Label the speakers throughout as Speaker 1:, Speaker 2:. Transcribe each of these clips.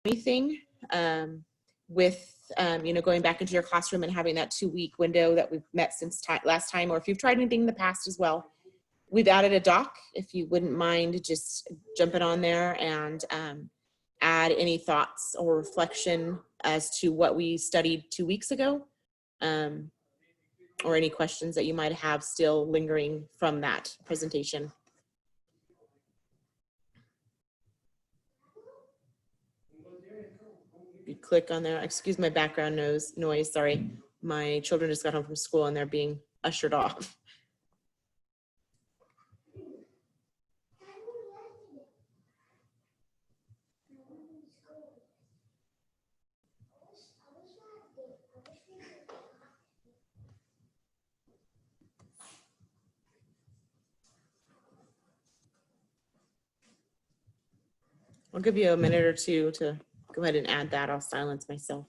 Speaker 1: anything with you know, going back into your classroom and having that 2-week window that we've met since last time, or if you've tried anything in the past as well. We've added a doc, if you wouldn't mind just jumping on there and add any thoughts or reflection as to what we studied 2 weeks ago, or any questions that you might have still lingering from that presentation. You click on there. Excuse my background noise. Sorry, my children just got home from school and they're being ushered off. I'll give you a minute or two to go ahead and add that. I'll silence myself.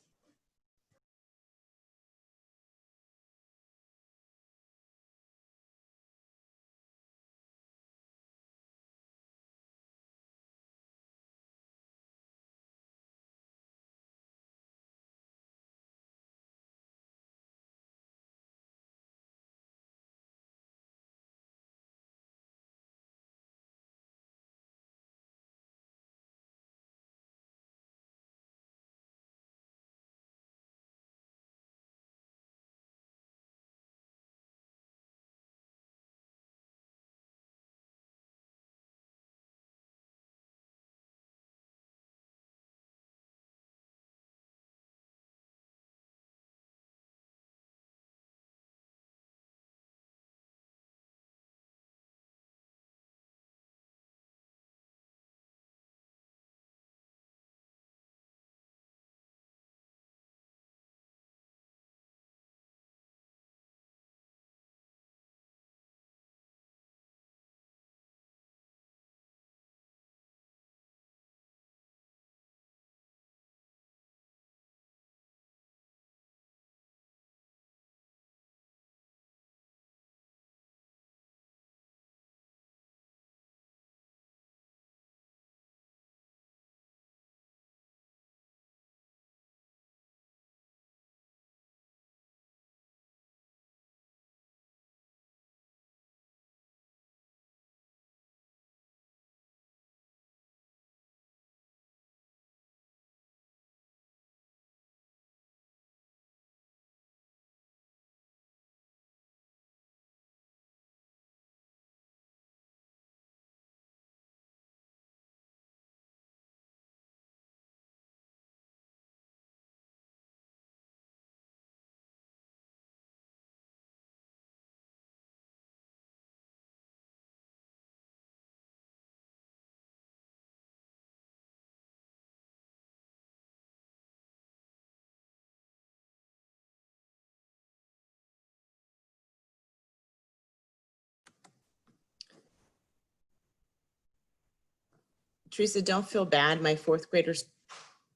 Speaker 1: Teresa, don't feel bad. My 4th graders,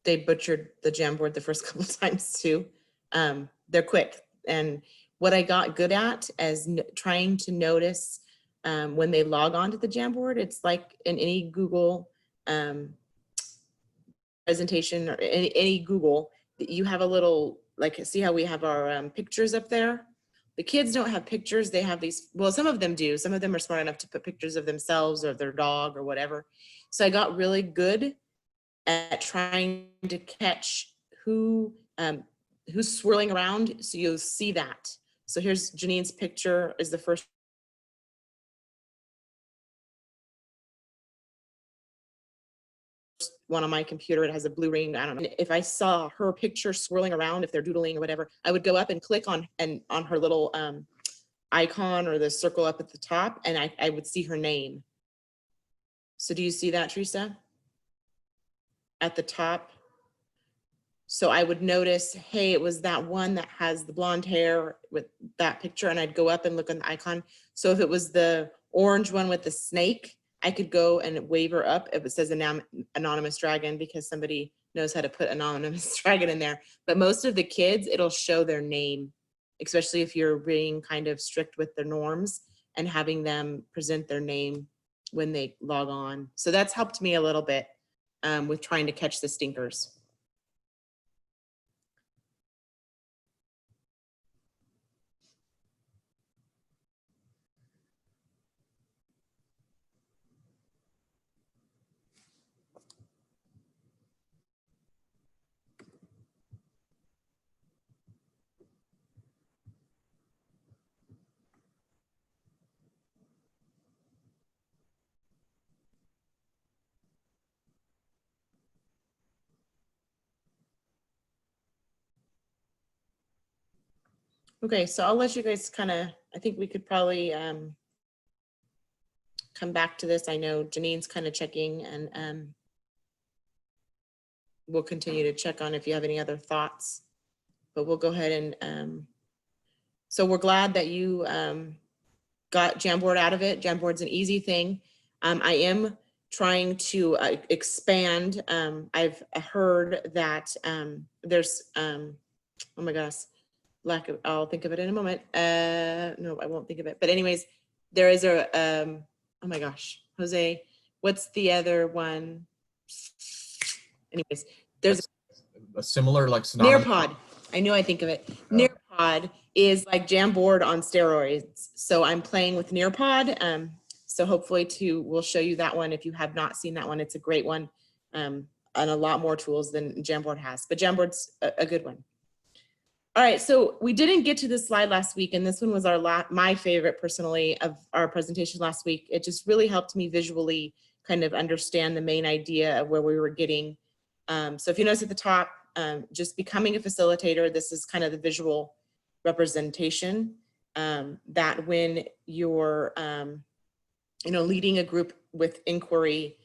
Speaker 1: they butchered the Jamboard the first couple of times too. They're quick. And what I got good at is trying to notice when they log on to the Jamboard. It's like in any Google presentation or any Google, you have a little, like, see how we have our pictures up there? The kids don't have pictures. They have these, well, some of them do. Some of them are smart enough to put pictures of themselves or their dog or whatever. So I got really good at trying to catch who's swirling around. So you'll see that. So here's Janine's picture is the first one on my computer. It has a blue ring. I don't know. If I saw her picture swirling around, if they're doodling or whatever, I would go up and click on her little icon or the circle up at the top, and I would see her name. So do you see that, Teresa? At the top. So I would notice, hey, it was that one that has the blonde hair with that picture, and I'd go up and look on the icon. So if it was the orange one with the snake, I could go and wave her up if it says anonymous dragon, because somebody knows how to put anonymous dragon in there. But most of the kids, it'll show their name, especially if you're being kind of strict with the norms and having them present their name when they log on. So that's helped me a little bit. with trying to catch the stinkers. Okay, so I'll let you guys kind of, I think we could probably come back to this. I know Janine's kind of checking, and we'll continue to check on if you have any other thoughts, but we'll go ahead and, so we're glad that you got Jamboard out of it. Jamboard's an easy thing. I am trying to expand. I've heard that there's, oh my gosh, I'll think of it in a moment. No, I won't think of it. But anyways, there is a, oh my gosh, Jose, what's the other one? Anyways, there's
Speaker 2: a similar like synonymous.
Speaker 1: Nearpod. I knew I'd think of it. Nearpod is like Jamboard on steroids. So I'm playing with Nearpod. So hopefully we'll show you that one. If you have not seen that one, it's a great one. And a lot more tools than Jamboard has, but Jamboard's a good one. All right, so we didn't get to this slide last week, and this one was my favorite personally of our presentation last week. It just really helped me visually kind of understand the main idea of where we were getting. So if you notice at the top, just becoming a facilitator, this is kind of the visual representation that when you're leading a group with inquiry,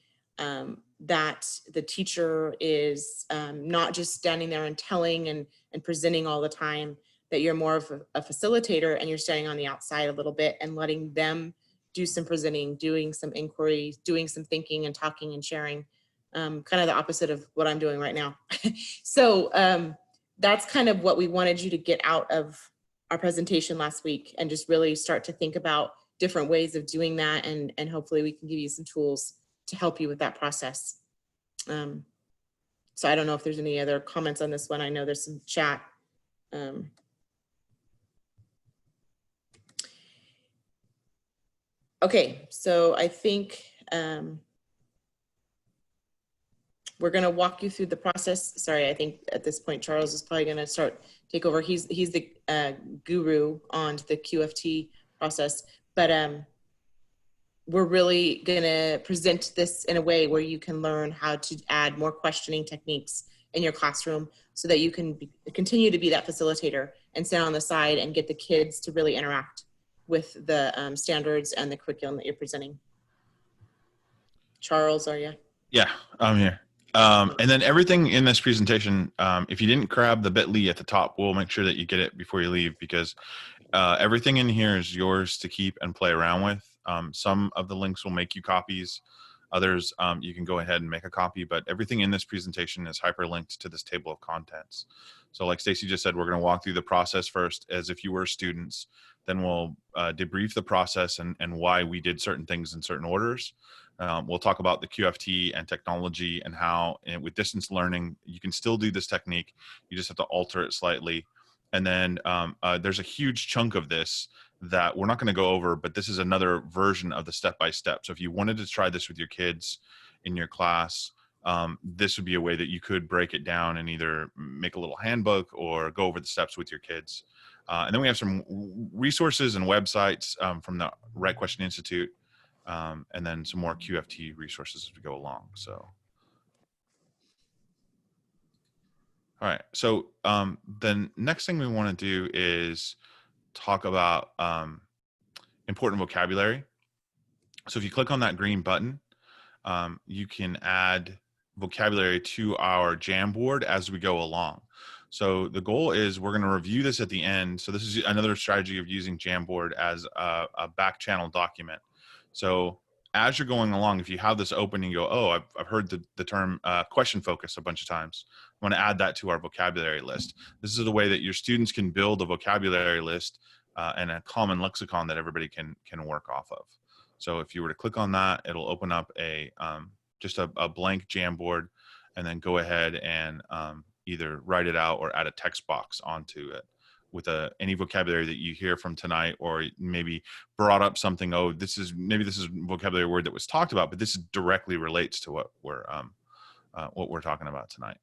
Speaker 1: that the teacher is not just standing there and telling and presenting all the time, that you're more of a facilitator and you're standing on the outside a little bit and letting them do some presenting, doing some inquiry, doing some thinking and talking and sharing, kind of the opposite of what I'm doing right now. So that's kind of what we wanted you to get out of our presentation last week, and just really start to think about different ways of doing that, and hopefully we can give you some tools to help you with that process. So I don't know if there's any other comments on this one. I know there's some chat. Okay, so I think we're going to walk you through the process. Sorry, I think at this point Charles is probably going to take over. He's the guru on the QFT process, but we're really going to present this in a way where you can learn how to add more questioning techniques in your classroom so that you can continue to be that facilitator and stand on the side and get the kids to really interact with the standards and the curriculum that you're presenting. Charles, are you?
Speaker 3: Yeah, I'm here. And then everything in this presentation, if you didn't grab the bit.ly at the top, we'll make sure that you get it before you leave, because everything in here is yours to keep and play around with. Some of the links will make you copies. Others, you can go ahead and make a copy, but everything in this presentation is hyperlinked to this table of contents. So like Stacy just said, we're going to walk through the process first as if you were students. Then we'll debrief the process and why we did certain things in certain orders. We'll talk about the QFT and technology and how with distance learning, you can still do this technique. You just have to alter it slightly. And then there's a huge chunk of this that we're not going to go over, but this is another version of the step-by-step. So if you wanted to try this with your kids in your class, this would be a way that you could break it down and either make a little handbook or go over the steps with your kids. And then we have some resources and websites from the Right Question Institute, and then some more QFT resources as we go along. So, all right. So the next thing we want to do is talk about important vocabulary. So if you click on that green button, you can add vocabulary to our Jamboard as we go along. So the goal is we're going to review this at the end. So this is another strategy of using Jamboard as a back channel document. So as you're going along, if you have this open and you go, oh, I've heard the term question focus a bunch of times, I want to add that to our vocabulary list. This is the way that your students can build a vocabulary list and a common lexicon that everybody can work off of. So if you were to click on that, it'll open up just a blank Jamboard and then go ahead and either write it out or add a text box onto it with any vocabulary that you hear from tonight, or maybe brought up something. Oh, maybe this is vocabulary word that was talked about, but this directly relates to what we're talking about tonight.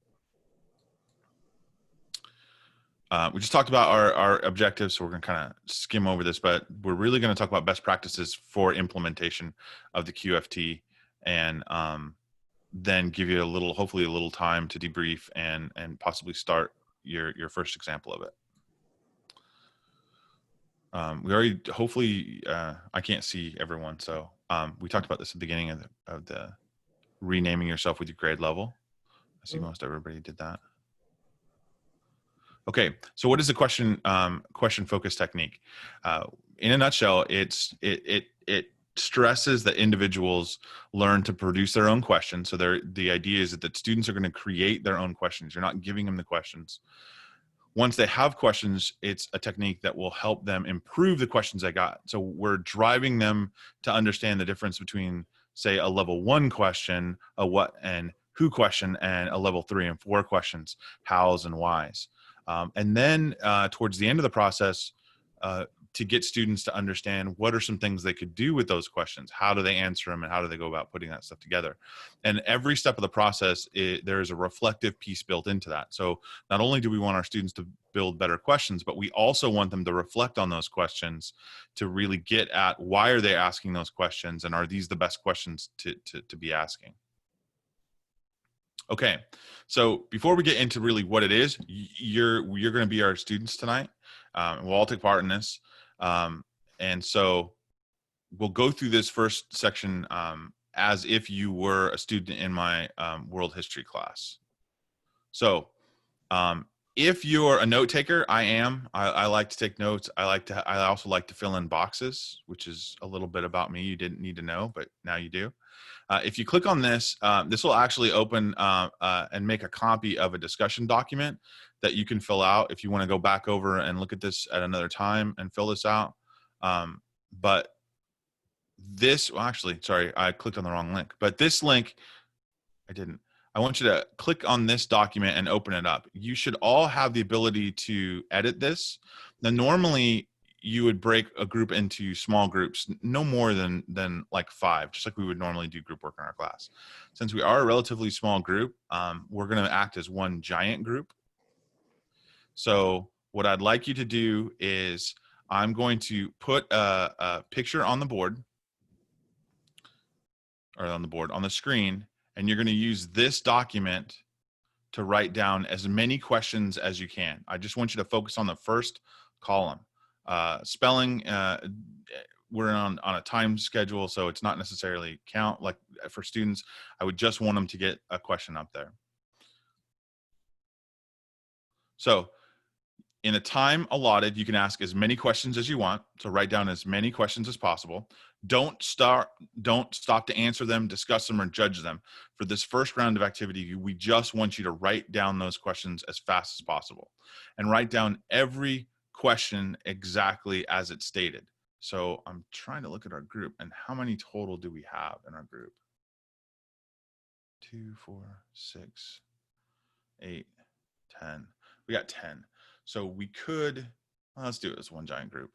Speaker 3: We just talked about our objectives, so we're going to kind of skim over this, but we're really going to talk about best practices for implementation of the QFT, and then give you hopefully a little time to debrief and possibly start your first example of it. We already, hopefully, I can't see everyone, so we talked about this at the beginning of the renaming yourself with your grade level. I see most everybody did that. Okay, so what is the question focus technique? In a nutshell, it stresses that individuals learn to produce their own questions. So the idea is that students are going to create their own questions. You're not giving them the questions. Once they have questions, it's a technique that will help them improve the questions they got. So we're driving them to understand the difference between, say, a level 1 question, a what and who question, and a level 3 and 4 questions, hows and whys. And then towards the end of the process, to get students to understand what are some things they could do with those questions, how do they answer them, and how do they go about putting that stuff together. And every step of the process, there is a reflective piece built into that. So not only do we want our students to build better questions, but we also want them to reflect on those questions to really get at why are they asking those questions, and are these the best questions to be asking. Okay, so before we get into really what it is, you're going to be our students tonight. We'll all take part in this. And so we'll go through this first section as if you were a student in my world history class. So if you're a note taker, I am. I like to take notes. I also like to fill in boxes, which is a little bit about me you didn't need to know, but now you do. If you click on this, this will actually open and make a copy of a discussion document that you can fill out if you want to go back over and look at this at another time and fill this out. But this, well, actually, sorry, I clicked on the wrong link. But this link, I didn't. I want you to click on this document and open it up. You should all have the ability to edit this. Now, normally, you would break a group into small groups, no more than like 5, just like we would normally do group work in our class. Since we are a relatively small group, we're going to act as one giant group. So what I'd like you to do is I'm going to put a picture on the board, or on the screen, and you're going to use this document to write down as many questions as you can. I just want you to focus on the first column. Spelling, we're on a time schedule, so it's not necessarily count. Like for students, I would just want them to get a question up there. So in the time allotted, you can ask as many questions as you want. So write down as many questions as possible. Don't stop to answer them, discuss them, or judge them. For this first round of activity, we just want you to write down those questions as fast as possible, and write down every question exactly as it's stated. So I'm trying to look at our group, and how many total do we have in our group? 2, 4, 6, 8, 10. We got 10. So we could, well, let's do it as one giant group.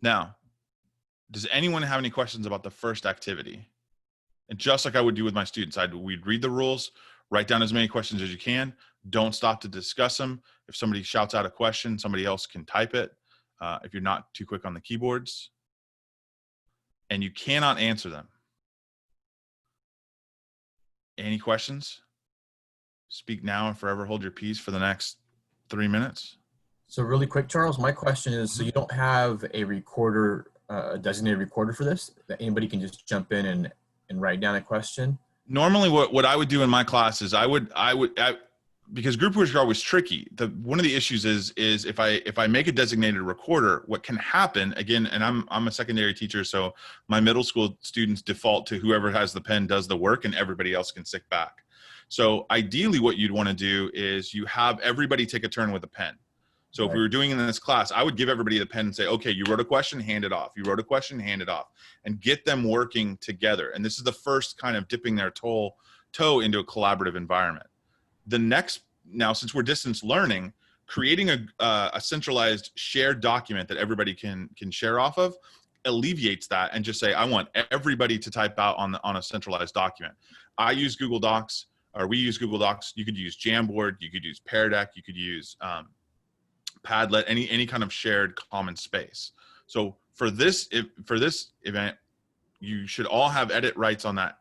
Speaker 3: Now, does anyone have any questions about the first activity? And just like I would do with my students, we'd read the rules, write down as many questions as you can. Don't stop to discuss them. If somebody shouts out a question, somebody else can type it if you're not too quick on the keyboards. And you cannot answer them. Any questions? Speak now and forever hold your peace for the next 3 minutes.
Speaker 2: So really quick, Charles, my question is, so you don't have a recorder, a designated recorder for this, that anybody can just jump in and write down a question?
Speaker 3: Normally what I would do in my class is I would because group work is always tricky. One of the issues is if I make a designated recorder, what can happen again, and I'm a secondary teacher, so my middle school students default to whoever has the pen does the work and everybody else can sit back. So ideally what you'd want to do is you have everybody take a turn with a pen. So if we
Speaker 2: Right.
Speaker 3: were doing it in this class, I would give everybody the pen and say, okay, you wrote a question, hand it off. You wrote a question, hand it off, and get them working together. And this is the first kind of dipping their toe into a collaborative environment. The next, now since we're distance learning, creating a centralized shared document that everybody can share off of alleviates that, and just say, I want everybody to type out on a centralized document. I use Google Docs, or we use Google Docs. You could use Jamboard, you could use Pear Deck, you could use Padlet, any kind of shared common space. So for this event, you should all have edit rights on that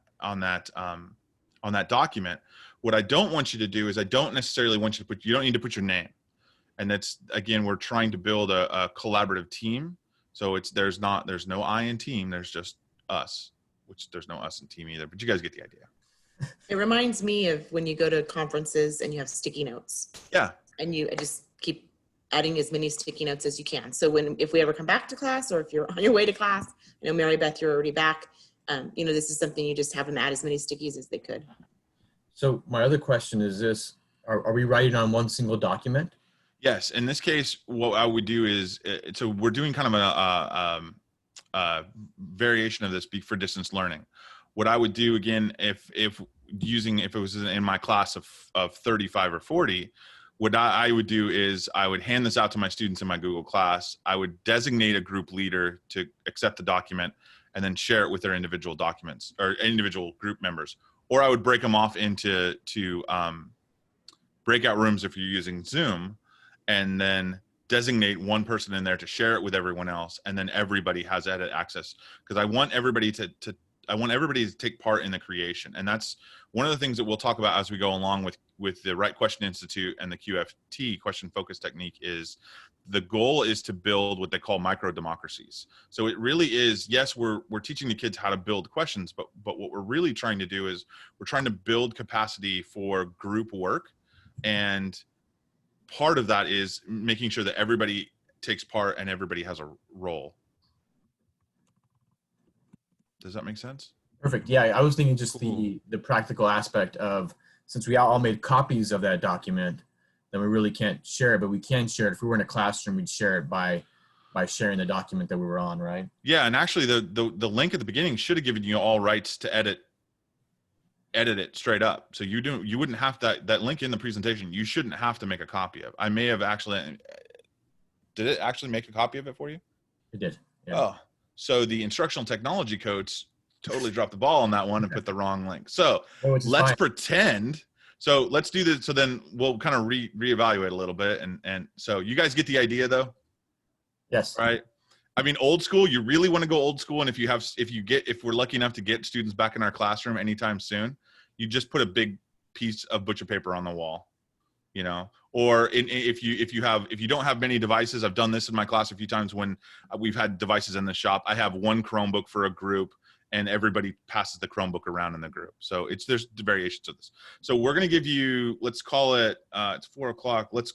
Speaker 3: document. What I don't want you to do is, I don't necessarily want you to you don't need to put your name. And that's, again, we're trying to build a collaborative team. So there's no I in team, there's just us, which there's no us in team either, but you guys get the idea.
Speaker 1: It reminds me of when you go to conferences and you have sticky notes.
Speaker 3: Yeah.
Speaker 1: And you just keep adding as many sticky notes as you can. So if we ever come back to class, or if you're on your way to class, Mary Beth, you're already back. This is something you just have them add as many stickies as they could.
Speaker 2: So my other question is this, are we writing on one single document?
Speaker 3: Yes. In this case, what I would do is, so we're doing kind of a variation of this for distance learning. What I would do, again, if it was in my class of 35 or 40, what I would do is I would hand this out to my students in my Google class. I would designate a group leader to accept the document and then share it with their individual documents or individual group members. Or I would break them off into breakout rooms if you're using Zoom, and then designate one person in there to share it with everyone else. And then everybody has edit access, because I want everybody to take part in the creation. And that's one of the things that we'll talk about as we go along with the Right Question Institute and the QFT, Question Focus Technique, is the goal is to build what they call micro democracies. So it really is, yes, we're teaching the kids how to build questions, but what we're really trying to do is we're trying to build capacity for group work. And part of that is making sure that everybody takes part and everybody has a role. Does that make sense?
Speaker 2: Perfect. Yeah, I was thinking just
Speaker 3: Cool.
Speaker 2: the practical aspect of, since we all made copies of that document, then we really can't share it, but we can share it. If we were in a classroom, we'd share it by sharing the document that we were on, right?
Speaker 3: Yeah, and actually the link at the beginning should have given you all rights to edit it straight up. So you wouldn't have that link in the presentation. You shouldn't have to make a copy of. I may have actually, did it actually make a copy of it for you?
Speaker 2: It did. Yeah.
Speaker 3: Oh, so the instructional technology codes totally dropped the ball on that one and put the wrong link. So
Speaker 2: Which is
Speaker 3: let's
Speaker 2: fine.
Speaker 3: pretend. So let's do this. So then we'll kind of reevaluate a little bit. And so you guys get the idea though,
Speaker 2: Yes.
Speaker 3: right? I mean, old school, you really want to go old school. And if we're lucky enough to get students back in our classroom anytime soon, you just put a big piece of butcher paper on the wall, or if you don't have many devices. I've done this in my class a few times when we've had devices in the shop. I have one Chromebook for a group, and everybody passes the Chromebook around in the group. So there's variations of this. So we're going to give you, let's call it, it's 4 o'clock. It's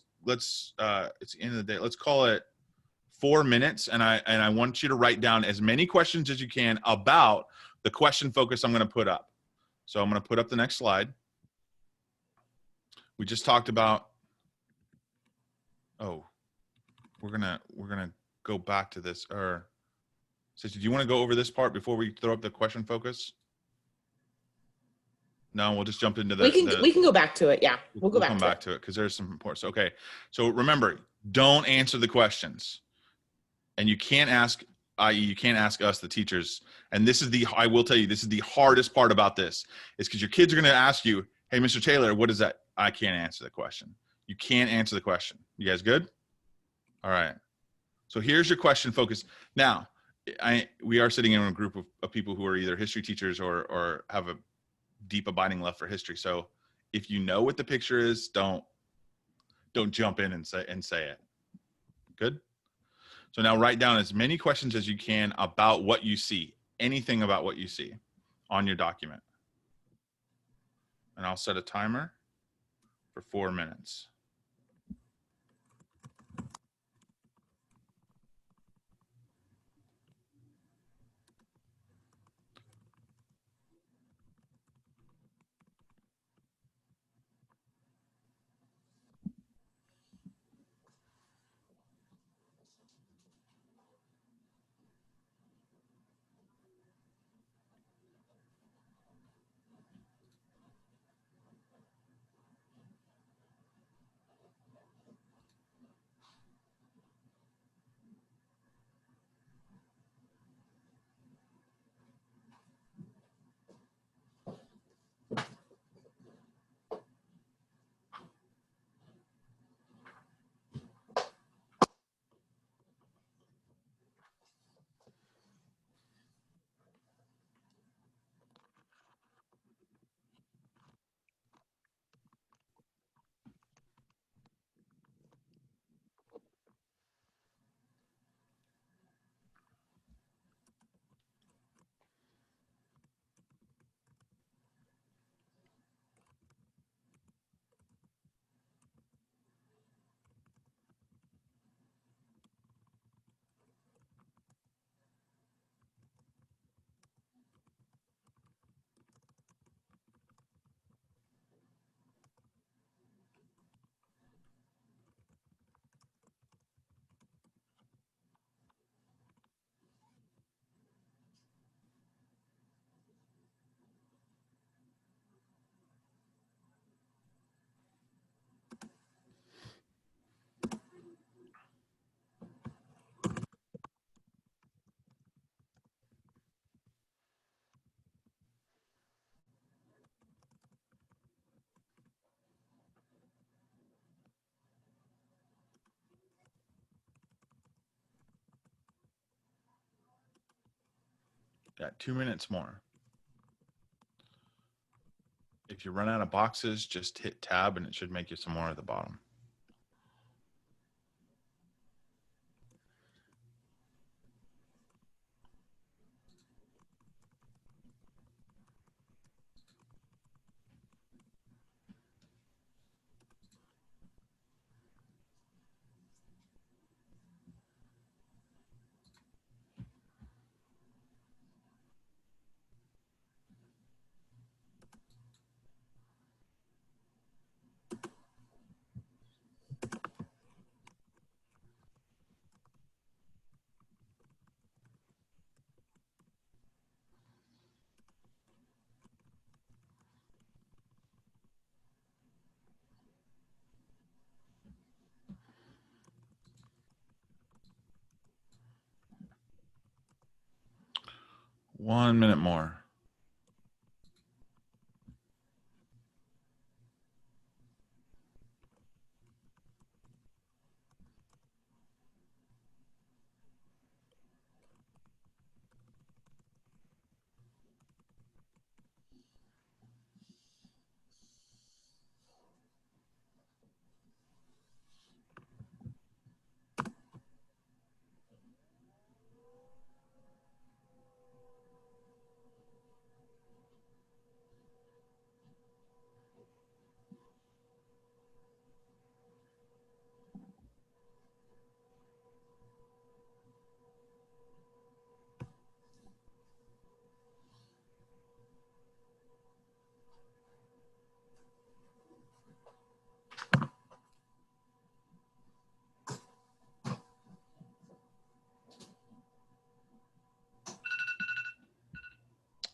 Speaker 3: the end of the day. Let's call it 4 minutes. And I want you to write down as many questions as you can about the question focus I'm going to put up. So I'm going to put up the next slide. We just talked about, we're going to go back to this. Or so do you want to go over this part before we throw up the question focus? No, we'll just jump into
Speaker 1: We can go back to it. Yeah, we'll go
Speaker 3: come back to it because there's some importance. Okay. So remember, don't answer the questions, and you can't ask, i.e. you can't ask us, the teachers. And I will tell you, this is the hardest part about this, is because your kids are going to ask you, hey, Mr. Taylor, what is that? I can't answer the question. You can't answer the question. You guys good? All right. So here's your question focus. Now, we are sitting in a group of people who are either history teachers or have a deep abiding love for history. So if you know what the picture is, don't jump in and say it. Good? So now write down as many questions as you can about what you see, anything about what you see on your document. And I'll set a timer for 4 minutes. Got 2 minutes more. If you run out of boxes, just hit tab and it should make you some more at the bottom. One minute more.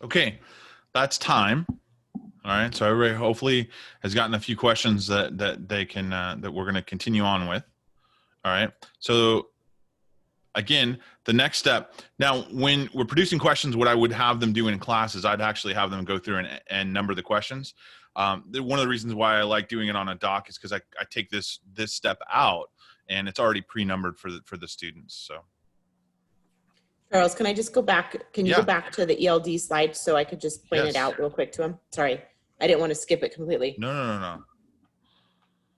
Speaker 3: Okay, that's time. All right, so everybody hopefully has gotten a few questions that they can that we're going to continue on with. All right, so again, the next step. Now, when we're producing questions, what I would have them do in class is I'd actually have them go through and number the questions. One of the reasons why I like doing it on a doc is because I take this step out and it's already pre-numbered for the students. So.
Speaker 1: Charles, can I just go back? Can you
Speaker 3: Yeah.
Speaker 1: go back to the ELD slide so I could just point
Speaker 3: Yes.
Speaker 1: it out real quick to him? Sorry, I didn't want to skip it completely.
Speaker 3: No.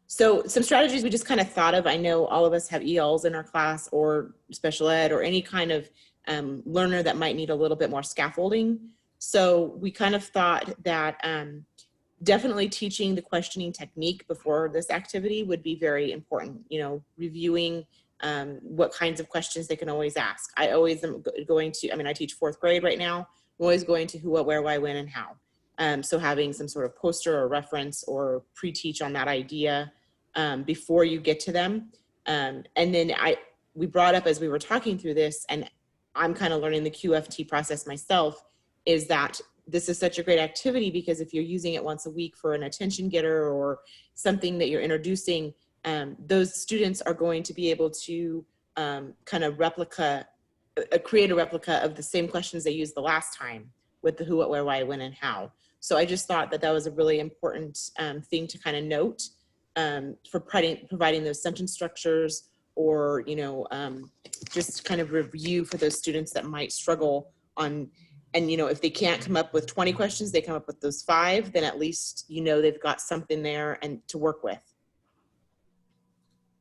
Speaker 1: So some strategies we just kind of thought of. I know all of us have ELs in our class or special ed or any kind of learner that might need a little bit more scaffolding. So we kind of thought that definitely teaching the questioning technique before this activity would be very important. You know, reviewing what kinds of questions they can always ask. I always am going to, I mean, I teach 4th grade right now. I'm always going to who, what, where, why, when, and how. So having some sort of poster or reference or pre-teach on that idea before you get to them. And then we brought up as we were talking through this, and I'm kind of learning the QFT process myself, is that this is such a great activity because if you're using it once a week for an attention getter or something that you're introducing, those students are going to be able to kind of create a replica of the same questions they used the last time with the who, what, where, why, when, and how. So I just thought that was a really important thing to kind of note for providing those sentence structures, or, you know, just kind of review for those students that might struggle on, and, you know, if they can't come up with 20 questions, they come up with those 5, then at least, you know, they've got something there and to work with.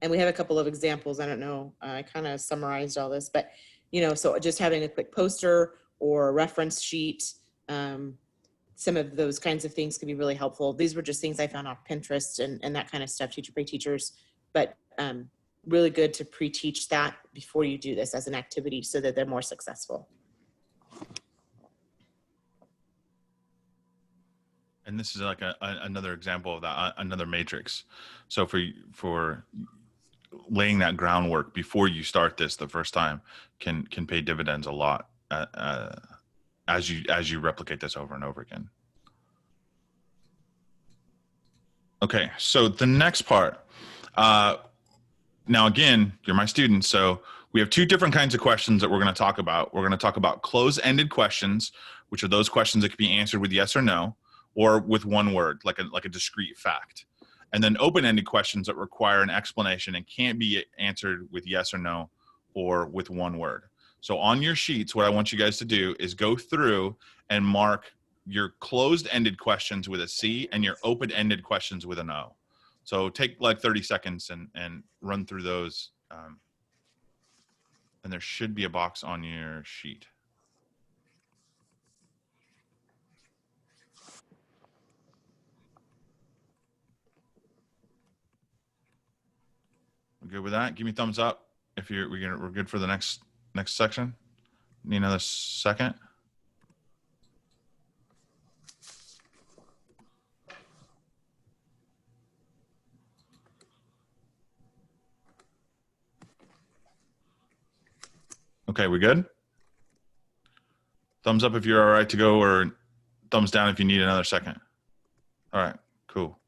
Speaker 1: And we have a couple of examples. I don't know, I kind of summarized all this, but, you know, so just having a quick poster or a reference sheet, some of those kinds of things could be really helpful. These were just things I found off Pinterest and that kind of stuff, teachers, but really good to pre-teach that before you do this as an activity so that they're more successful.
Speaker 3: And this is like another example of that, another matrix. So for laying that groundwork before you start this the first time can pay dividends a lot as you replicate this over and over again. Okay, so the next part. Now again, you're my student, so we have 2 different kinds of questions that we're going to talk about. We're going to talk about close-ended questions, which are those questions that can be answered with yes or no, or with one word, like a discrete fact. And then open-ended questions that require an explanation and can't be answered with yes or no, or with one word. So on your sheets, what I want you guys to do is go through and mark your closed-ended questions with a C and your open-ended questions with an O. So take like 30 seconds and run through those. And there should be a box on your sheet. We're good with that? Give me a thumbs up if we're good for the next section. Need another second? Okay, we good? Thumbs up if you're all right to go, or thumbs down if you need another second. All right, cool.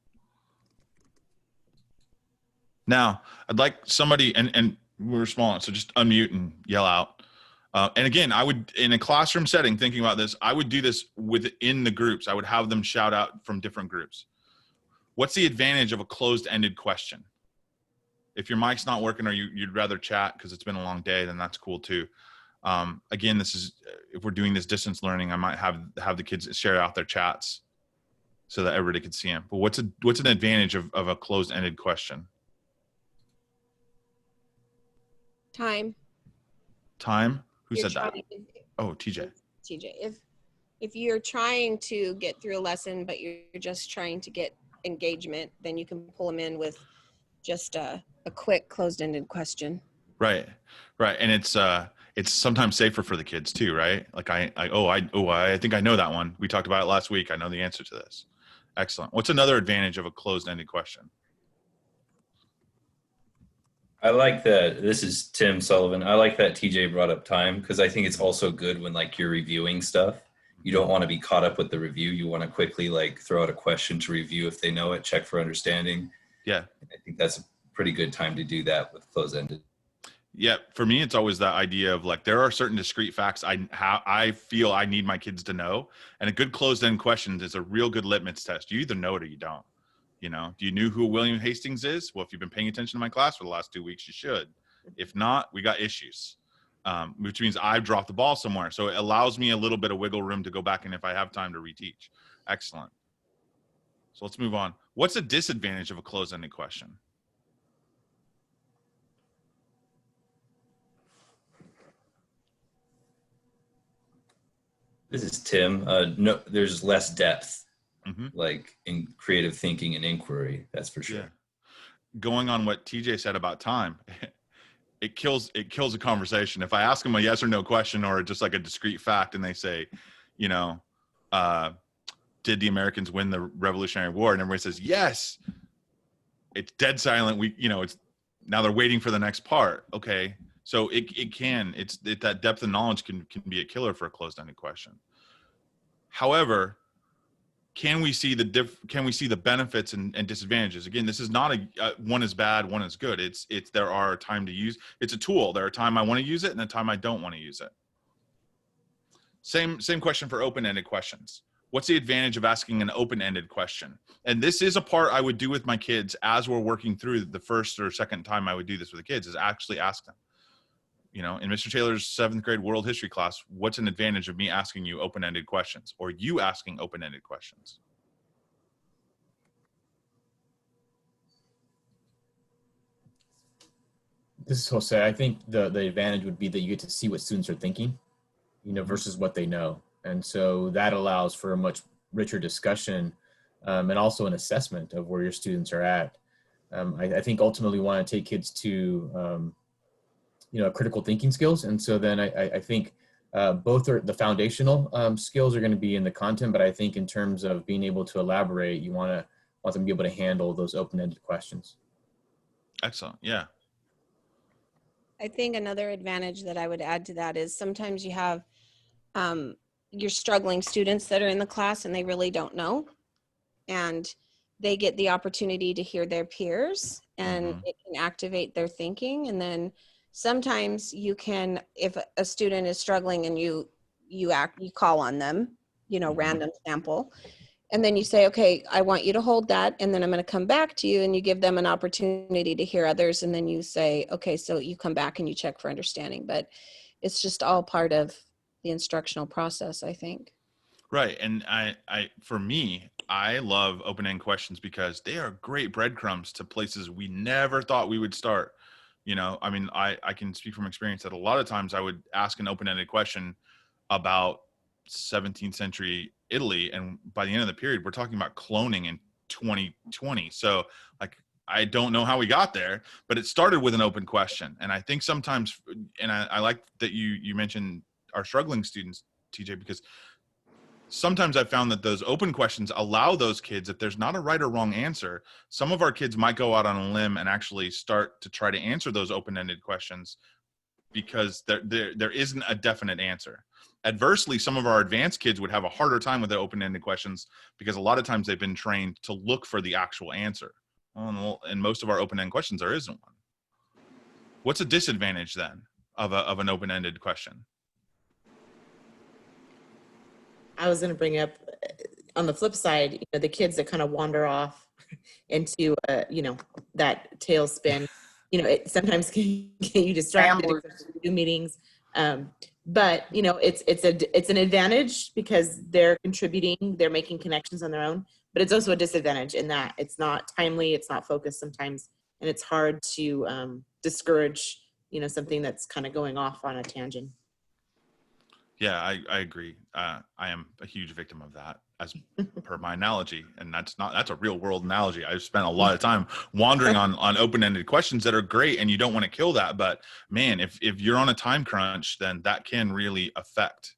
Speaker 3: Now, I'd like somebody, and we're small, so just unmute and yell out. And again, I would, in a classroom setting, thinking about this, I would do this within the groups. I would have them shout out from different groups. What's the advantage of a closed-ended question? If your mic's not working or you'd rather chat because it's been a long day, then that's cool too. Again, this is, if we're doing this distance learning, I might have the kids share out their chats so that everybody can see them. But what's an advantage of a closed-ended question?
Speaker 4: Time.
Speaker 3: Time? Who
Speaker 4: You're
Speaker 3: said that?
Speaker 4: trying-
Speaker 3: Oh, TJ.
Speaker 4: TJ, if you're trying to get through a lesson, but you're just trying to get engagement, then you can pull them in with just a quick closed-ended question.
Speaker 3: Right. And it's sometimes safer for the kids too, right? Like I think I know that one. We talked about it last week. I know the answer to this. Excellent. What's another advantage of a closed-ended question?
Speaker 5: I like that. This is Tim Sullivan. I like that TJ brought up time, because I think it's also good when like you're reviewing stuff. You don't want to be caught up with the review. You want to quickly like throw out a question to review if they know it, check for understanding.
Speaker 3: Yeah.
Speaker 5: I think that's a pretty good time to do that with closed-ended.
Speaker 3: Yeah, for me, it's always that idea of like, there are certain discrete facts I feel I need my kids to know. And a good closed-end question is a real good litmus test. You either know it or you don't. You know, do you know who William Hastings is? Well, if you've been paying attention to my class for the last 2 weeks, you should. If not, we got issues, which means I've dropped the ball somewhere. So it allows me a little bit of wiggle room to go back and if I have time to reteach. Excellent. So let's move on. What's a disadvantage of a closed-ended question?
Speaker 5: This is Tim. No, there's less depth,
Speaker 3: Mm-hmm.
Speaker 5: like in creative thinking and inquiry. That's for sure.
Speaker 3: Yeah. Going on what TJ said about time, it kills a conversation. If I ask them a yes or no question or just like a discrete fact and they say, you know, did the Americans win the Revolutionary War? And everybody says, yes. It's dead silent. It's now they're waiting for the next part. Okay. So that depth of knowledge can be a killer for a closed-ended question. However, can we see the benefits and disadvantages? Again, this is not one is bad, one is good. There are time to use. It's a tool. There are time I want to use it and a time I don't want to use it. Same question for open-ended questions. What's the advantage of asking an open-ended question? And this is a part I would do with my kids as we're working through. The first or second time I would do this with the kids is actually ask them. You know, in Mr. Taylor's 7th grade world history class, what's an advantage of me asking you open-ended questions or you asking open-ended questions?
Speaker 2: This is Jose. I think the advantage would be that you get to see what students are thinking, versus what they know. And so that allows for a much richer discussion and also an assessment of where your students are at. I think ultimately we want to take kids to, critical thinking skills. And so then I think both are the foundational skills are going to be in the content, but I think in terms of being able to elaborate, you want them to be able to handle those open-ended questions.
Speaker 3: Excellent. Yeah.
Speaker 4: I think another advantage that I would add to that is sometimes you have your struggling students that are in the class and they really don't know. And they get the opportunity to hear their peers and it can activate their thinking. And then sometimes you can, if a student is struggling and you call on them, random sample, and then you say, okay, I want you to hold that. And then I'm going to come back to you, and you give them an opportunity to hear others. And then you say, okay, so you come back and you check for understanding. But it's just all part of the instructional process, I think.
Speaker 3: Right. And for me, I love open-end questions because they are great breadcrumbs to places we never thought we would start. You know, I mean, I can speak from experience that a lot of times I would ask an open-ended question about 17th century Italy, and by the end of the period, we're talking about cloning in 2020. So, like, I don't know how we got there, but it started with an open question. And I think sometimes, and I like that you mentioned our struggling students, TJ, because sometimes I've found that those open questions allow those kids, if there's not a right or wrong answer, some of our kids might go out on a limb and actually start to try to answer those open-ended questions because there isn't a definite answer. Adversely, some of our advanced kids would have a harder time with the open-ended questions because a lot of times they've been trained to look for the actual answer. Well, in most of our open-ended questions, there isn't one. What's a disadvantage then of an open-ended question?
Speaker 1: I was going to bring up on the flip side, the kids that kind of wander off into, that tailspin, it sometimes can get you distracted, especially do meetings. But it's an advantage because they're contributing, they're making connections on their own, but it's also a disadvantage in that it's not timely, it's not focused sometimes, and it's hard to discourage, something that's kind of going off on a tangent.
Speaker 3: Yeah, I agree. I am a huge victim of that, as per my analogy, and that's a real world analogy. I've spent a lot of time wandering on open-ended questions that are great, and you don't want to kill that. But man, if you're on a time crunch, then that can really affect.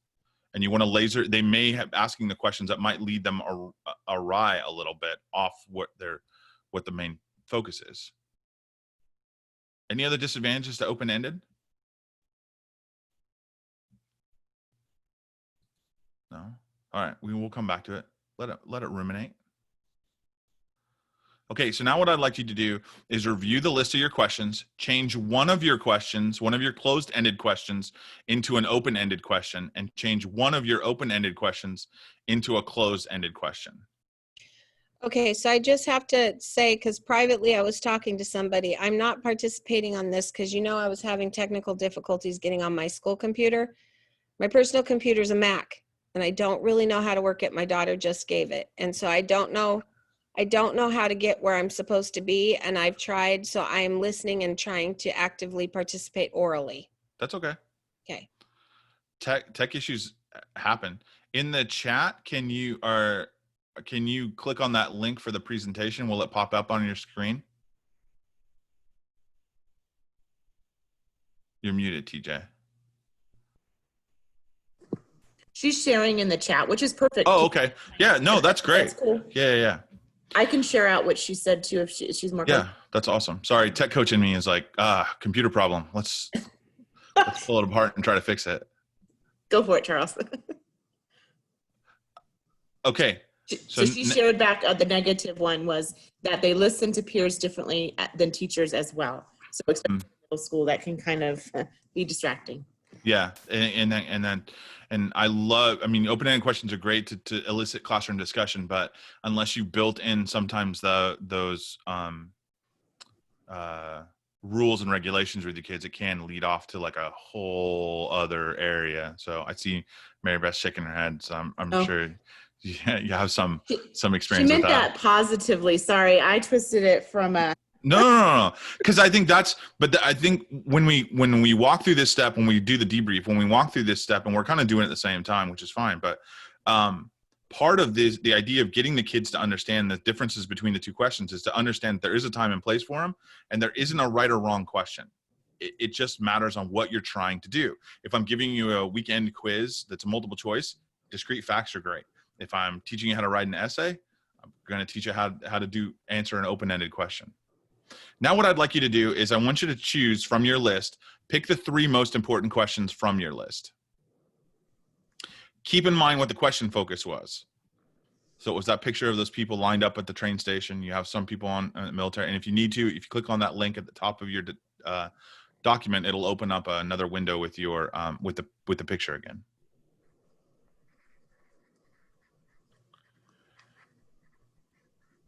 Speaker 3: And you want to laser. They may have asking the questions that might lead them awry a little bit off what the main focus is. Any other disadvantages to open-ended? No. All right. We will come back to it. Let it ruminate. Okay. So now what I'd like you to do is review the list of your questions, change one of your questions, one of your closed-ended questions into an open-ended question, and change one of your open-ended questions into a closed-ended question.
Speaker 4: Okay, so I just have to say, because privately I was talking to somebody, I'm not participating on this because I was having technical difficulties getting on my school computer. My personal computer is a Mac, and I don't really know how to work it. My daughter just gave it, and so I don't know how to get where I'm supposed to be, and I've tried, so I'm listening and trying to actively participate orally.
Speaker 3: That's okay.
Speaker 4: Okay.
Speaker 3: Tech issues happen. In the chat, can you click on that link for the presentation? Will it pop up on your screen? You're muted, TJ.
Speaker 1: She's sharing in the chat, which is perfect.
Speaker 3: Oh, okay. Yeah, no, that's great.
Speaker 1: That's cool.
Speaker 3: Yeah.
Speaker 1: I can share out what she said too if she's more.
Speaker 3: Yeah, that's awesome. Sorry, tech coach in me is like, computer problem. Let's pull it apart and try to fix it.
Speaker 1: Go for it, Charles.
Speaker 3: Okay.
Speaker 1: So she shared back the negative one was that they listen to peers differently than teachers as well. So especially in middle school, that can kind of be distracting.
Speaker 3: Yeah, and open-ended questions are great to elicit classroom discussion, but unless you built in sometimes those rules and regulations with your kids, it can lead off to like a whole other area. So I see Mary Beth shaking her head, so I'm sure you have some experience with that.
Speaker 1: She meant that positively. Sorry, I twisted it from a.
Speaker 3: No. Because I think I think when we walk through this step, when we do the debrief, when we walk through this step, and we're kind of doing it at the same time, which is fine. But part of the idea of getting the kids to understand the differences between the two questions is to understand that there is a time and place for them, and there isn't a right or wrong question. It just matters on what you're trying to do. If I'm giving you a weekend quiz that's a multiple choice, discrete facts are great. If I'm teaching you how to write an essay, I'm going to teach you how to answer an open-ended question. Now what I'd like you to do is I want you to choose from your list, pick the 3 most important questions from your list. Keep in mind what the question focus was. So it was that picture of those people lined up at the train station. You have some people on military. And if you need to, if you click on that link at the top of your document, it'll open up another window with your with the picture again.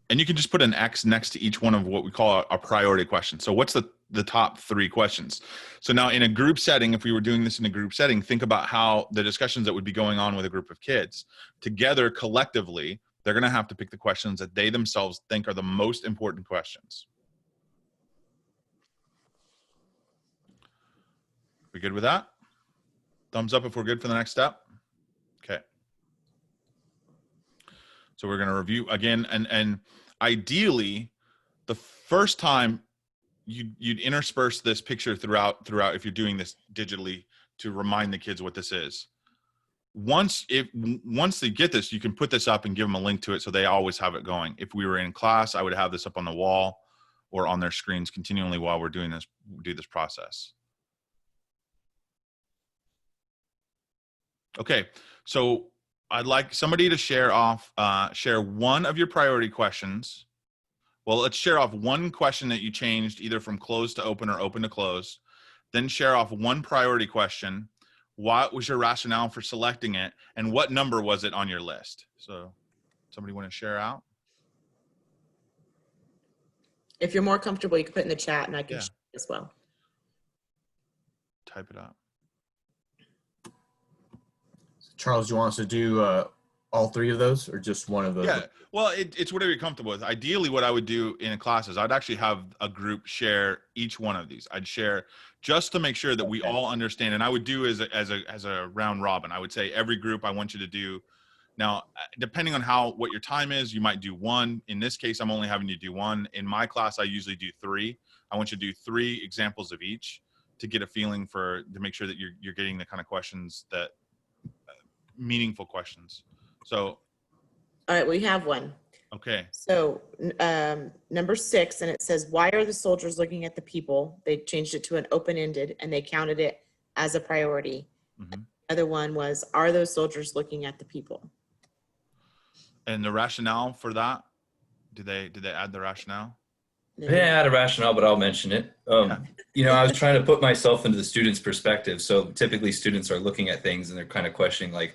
Speaker 3: And you can just put an X next to each one of what we call a priority question. So what's the the top 3 questions. So now in a group setting, if we were doing this in a group setting, think about how the discussions that would be going on with a group of kids together collectively, they're going to have to pick the questions that they themselves think are the most important questions. We good with that? Thumbs up if we're good for the next step. Okay. So we're going to review again, and ideally the first time you'd intersperse this picture throughout if you're doing this digitally to remind the kids what this is. Once they get this, you can put this up and give them a link to it so they always have it going. If we were in class, I would have this up on the wall or on their screens continually while we're doing this process. Okay, so I'd like somebody to share one of your priority questions. Well, let's share off one question that you changed either from closed to open or open to close. Then share off one priority question. What was your rationale for selecting it? And what number was it on your list? So somebody want to share out?
Speaker 1: If you're more comfortable, you can put in the chat and I can share as well.
Speaker 3: Type it out.
Speaker 2: Charles, do you want us to do all 3 of those or just one of those?
Speaker 3: Yeah, well, it's whatever you're comfortable with. Ideally, what I would do in a class is I'd actually have a group share each one of these. I'd share just to make sure that we all understand. And I would do as a round robin. I would say every group I want you to do. Now, depending on what your time is, you might do 1. In this case, I'm only having you do 1. In my class, I usually do 3. I want you to do 3 examples of each to get a feeling to make sure that you're getting the kind of questions that meaningful questions. So,
Speaker 1: all right, we have one.
Speaker 3: Okay.
Speaker 1: So number 6, and it says, why are the soldiers looking at the people? They changed it to an open-ended and they counted it as a priority.
Speaker 3: Mm-hmm.
Speaker 1: The other one was, are those soldiers looking at the people?
Speaker 3: And the rationale for that, did they add the rationale?
Speaker 5: I didn't add a rationale, but I'll mention it. You know, I was trying to put myself into the student's perspective. So typically students are looking at things and they're kind of questioning like,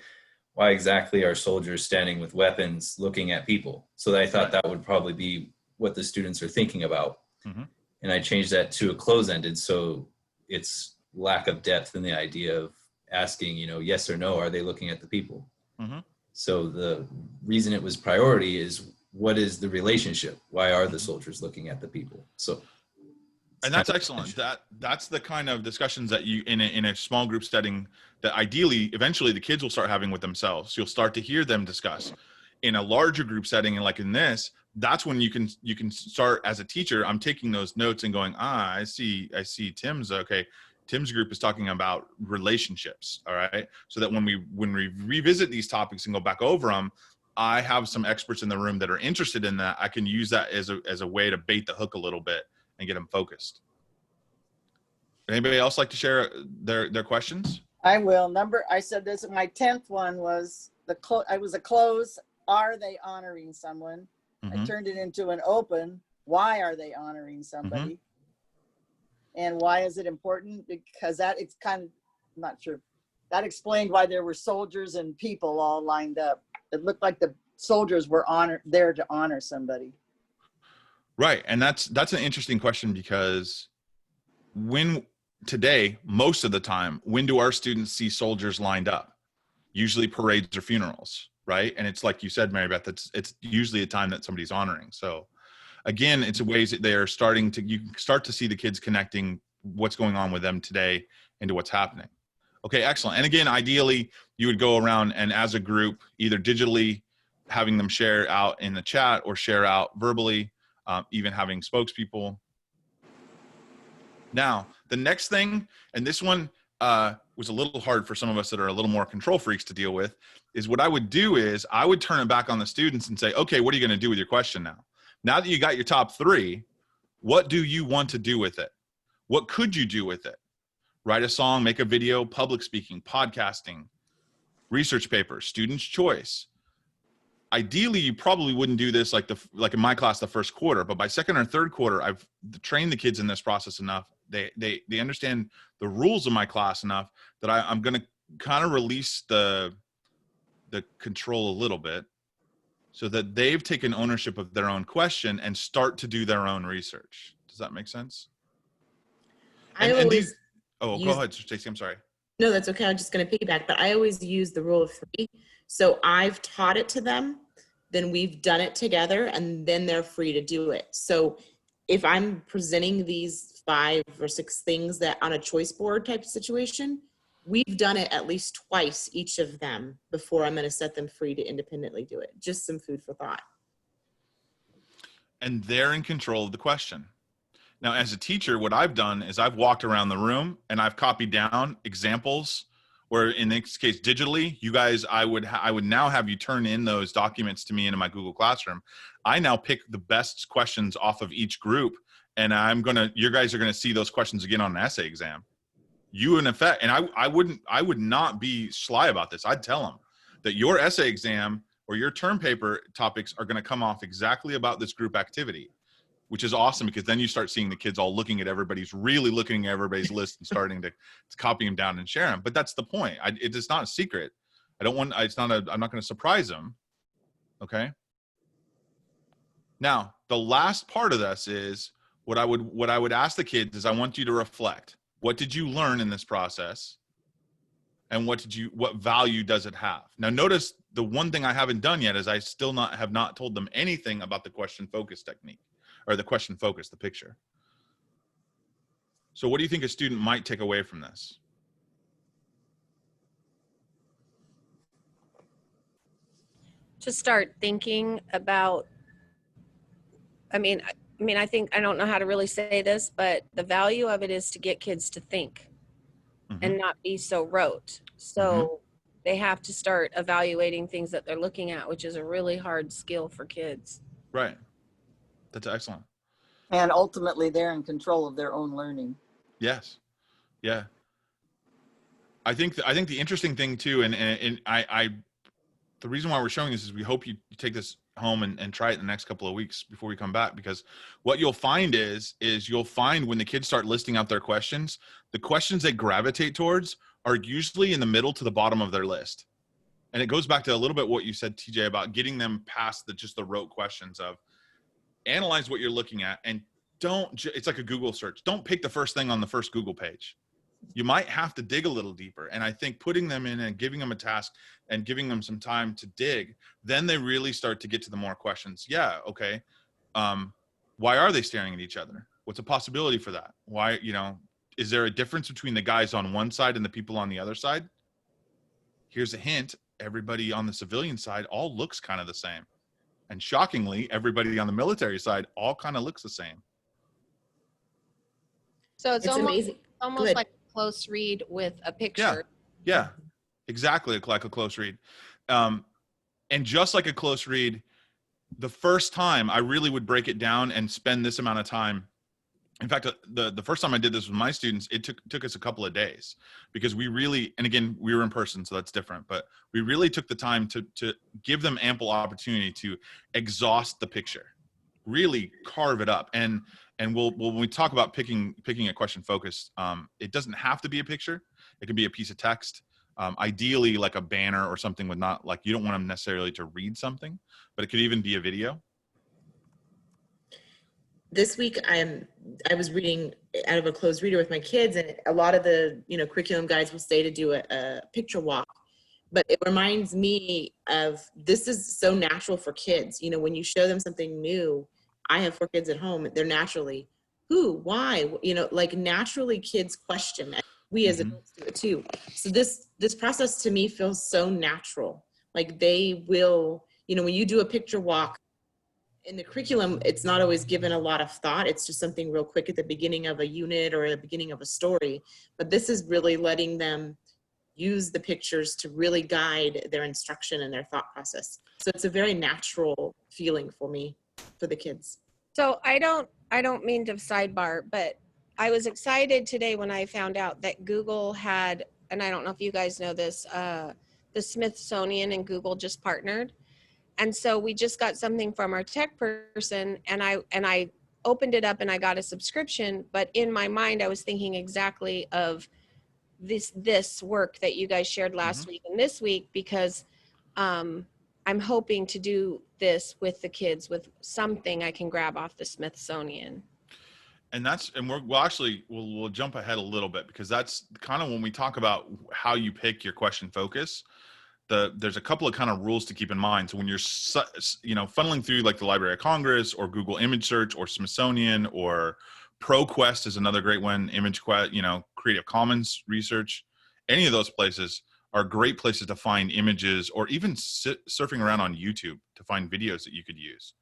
Speaker 5: why exactly are soldiers standing with weapons looking at people? So I thought that would probably be what the students are thinking about.
Speaker 3: Mm-hmm.
Speaker 5: And I changed that to a close-ended. So it's lack of depth in the idea of asking, you know, yes or no, are they looking at the people?
Speaker 3: Mm-hmm.
Speaker 5: So the reason it was priority is, what is the relationship? Why are the soldiers looking at the people? So,
Speaker 3: and that's excellent. That's the kind of discussions that you in a small group setting that ideally, eventually, the kids will start having with themselves. You'll start to hear them discuss. In a larger group setting, and like in this, that's when you can start as a teacher. I'm taking those notes and going, I see Tim's. Okay, Tim's group is talking about relationships. All right, so that when we revisit these topics and go back over them, I have some experts in the room that are interested in that. I can use that as a way to bait the hook a little bit and get them focused. Anybody else like to share their questions?
Speaker 6: I will. I said this, my 10th one was I was a close. Are they honoring someone?
Speaker 3: Mm-hmm.
Speaker 6: I turned it into an open. Why are they honoring somebody? Mm-hmm. And why is it important? Because it's kind of, I'm not sure. That explained why there were soldiers and people all lined up. It looked like the soldiers were there to honor somebody.
Speaker 3: Right. And that's an interesting question, because today, most of the time, when do our students see soldiers lined up? Usually parades or funerals, right? And it's like you said, Mary Beth, it's usually a time that somebody's honoring. So again, it's ways that they're you can start to see the kids connecting what's going on with them today into what's happening. Okay, excellent. And again, ideally, you would go around and as a group, either digitally having them share out in the chat or share out verbally, even having spokespeople. Now, the next thing, and this one was a little hard for some of us that are a little more control freaks to deal with, is what I would do is I would turn it back on the students and say, okay, what are you going to do with your question now? Now that you got your top 3, what do you want to do with it? What could you do with it? Write a song, make a video, public speaking, podcasting, research papers, student's choice. Ideally, you probably wouldn't do this like in my class the first quarter, but by second or third quarter, I've trained the kids in this process enough. They understand the rules of my class enough that I'm going to kind of release the control a little bit so that they've taken ownership of their own question and start to do their own research. Does that make sense?
Speaker 1: I
Speaker 3: And
Speaker 1: always
Speaker 3: these, oh, go
Speaker 1: use,
Speaker 3: ahead, Stacey, I'm sorry.
Speaker 1: no, that's okay. I'm just going to piggyback, but I always use the rule of 3. So I've taught it to them, then we've done it together, and then they're free to do it. So if I'm presenting these 5 or 6 things that on a choice board type of situation, we've done it at least twice, each of them, before I'm going to set them free to independently do it. Just some food for thought.
Speaker 3: And they're in control of the question. Now, as a teacher, what I've done is I've walked around the room and I've copied down examples where, in this case, digitally, you guys, I would now have you turn in those documents to me into my Google Classroom. I now pick the best questions off of each group, and you guys are gonna see those questions again on an essay exam. You, in effect, and I would not be sly about this. I'd tell them that your essay exam or your term paper topics are gonna come off exactly about this group activity, which is awesome, because then you start seeing the kids all looking at really looking at everybody's list and starting to copy them down and share them. But that's the point. It is not a secret. I'm not going to surprise them. Okay. Now, the last part of this is what I would ask the kids is, I want you to reflect. What did you learn in this process? And what value does it have? Now, notice the one thing I haven't done yet is I still have not told them anything about the question focus technique. Or the question focus, the picture. So what do you think a student might take away from this?
Speaker 4: To start thinking about, I mean, I think, I don't know how to really say this, but the value of it is to get kids to think and not be so rote. So they have to start evaluating things that they're looking at, which is a really hard skill for kids.
Speaker 3: Right. That's excellent.
Speaker 6: And ultimately, they're in control of their own learning.
Speaker 3: Yes. Yeah. I think the interesting thing too, and the reason why we're showing this is we hope you take this home and try it in the next couple of weeks before we come back, because what you'll find is you'll find when the kids start listing out their questions, the questions they gravitate towards are usually in the middle to the bottom of their list. And it goes back to a little bit what you said, TJ, about getting them past just the rote questions of analyze what you're looking at, and it's like a Google search. Don't pick the first thing on the first Google page. You might have to dig a little deeper. And I think putting them in and giving them a task and giving them some time to dig, then they really start to get to the more questions. Yeah. Okay. Why are they staring at each other? What's a possibility for that? Why, is there a difference between the guys on one side and the people on the other side? Here's a hint. Everybody on the civilian side all looks kind of the same. And shockingly, everybody on the military side all kind of looks the same.
Speaker 4: So it's
Speaker 1: amazing.
Speaker 4: almost like a close read with a picture.
Speaker 3: Yeah, exactly. Like a close read. And just like a close read, the first time I really would break it down and spend this amount of time. In fact, the first time I did this with my students, it took us a couple of days, because we really, and again, we were in person, so that's different, but we really took the time to give them ample opportunity to exhaust the picture, really carve it up. And when we talk about picking a question focus, it doesn't have to be a picture. It can be a piece of text, ideally like a banner or something with not, like, you don't want them necessarily to read something, but it could even be a video.
Speaker 1: This week I was reading out of a closed reader with my kids, and a lot of the curriculum guides will say to do a picture walk, but it reminds me of, this is so natural for kids. When you show them something new, I have 4 kids at home, they're naturally, who, why, like naturally kids question, and we as adults do it too. So this process to me feels so natural. Like they will, when you do a picture walk, in the curriculum, it's not always given a lot of thought. It's just something real quick at the beginning of a unit or the beginning of a story. But this is really letting them use the pictures to really guide their instruction and their thought process. So it's a very natural feeling for me, for the kids.
Speaker 4: So I don't mean to sidebar, but I was excited today when I found out that Google had, and I don't know if you guys know this, the Smithsonian and Google just partnered. And so we just got something from our tech person, and I opened it up and I got a subscription, but in my mind I was thinking exactly of this work that you guys shared last week and this week, because I'm hoping to do this with the kids with something I can grab off the Smithsonian.
Speaker 3: And we'll jump ahead a little bit, because that's kind of when we talk about how you pick your question focus. There's a couple of kind of rules to keep in mind. So when you're funneling through like the Library of Congress or Google Image Search or Smithsonian or ProQuest is another great one, ImageQuest, Creative Commons research, any of those places are great places to find images, or even surfing around on YouTube to find videos that you could use.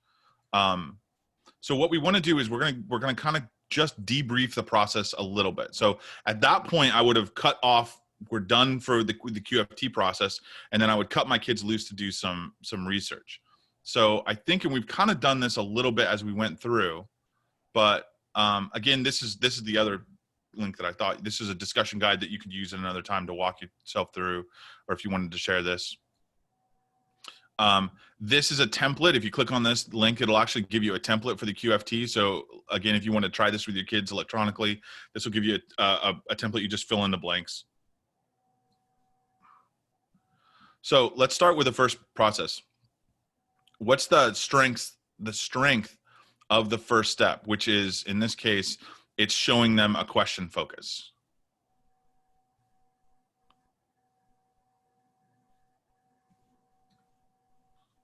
Speaker 3: So what we want to do is we're gonna kind of just debrief the process a little bit. So at that point, I would have cut off. We're done for the QFT process, and then I would cut my kids loose to do some research. So I think, and we've kind of done this a little bit as we went through, but again, this is the other link that I thought, this is a discussion guide that you could use at another time to walk yourself through, or if you wanted to share this. This is a template. If you click on this link, it'll actually give you a template for the QFT. So again, if you want to try this with your kids electronically, this will give you a template. You just fill in the blanks. So let's start with the first process. What's the strength of the first step, which is, in this case, it's showing them a question focus.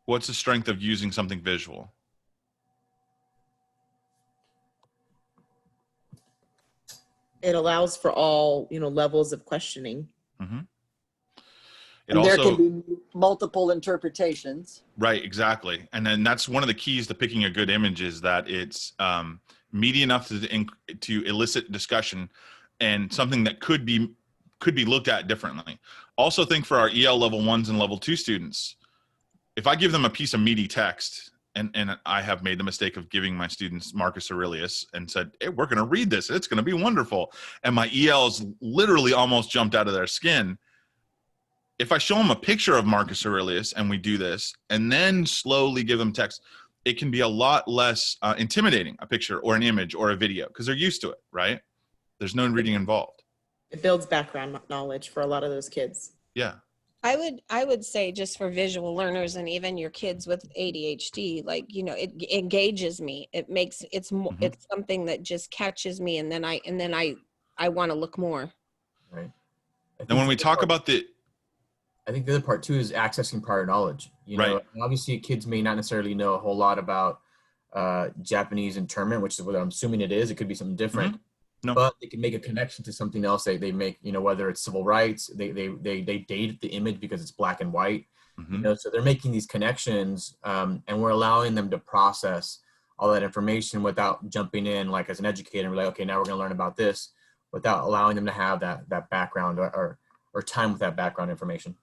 Speaker 3: What's the strength of using something visual?
Speaker 1: It allows for all, levels of questioning.
Speaker 3: Mm-hmm.
Speaker 6: And there can be multiple interpretations.
Speaker 3: Right, exactly. And then that's one of the keys to picking a good image, is that it's meaty enough to elicit discussion, and something that could be looked at differently. Also think for our EL level 1s and level 2 students, if I give them a piece of meaty text, and I have made the mistake of giving my students Marcus Aurelius and said, hey, we're going to read this. It's going to be wonderful. And my ELs literally almost jumped out of their skin. If I show them a picture of Marcus Aurelius and we do this, and then slowly give them text, it can be a lot less intimidating, a picture or an image or a video, because they're used to it, right? There's no reading involved.
Speaker 1: It builds background knowledge for a lot of those kids.
Speaker 3: Yeah.
Speaker 4: I would say, just for visual learners and even your kids with ADHD, it engages me. It's something that just catches me, and then I want to look more.
Speaker 2: Right.
Speaker 3: And when we talk about
Speaker 2: I think the other part too is accessing prior knowledge.
Speaker 3: Right.
Speaker 2: Obviously kids may not necessarily know a whole lot about Japanese internment, which is what I'm assuming it is. It could be something different.
Speaker 3: Mm-hmm. No.
Speaker 2: But they can make a connection to something else. They make, whether it's civil rights, they date the image because it's black and white.
Speaker 3: Mm-hmm.
Speaker 2: So they're making these connections, and we're allowing them to process all that information without jumping in, like as an educator, we're like, okay, now we're going to learn about this, without allowing them to have that background or time with that background information.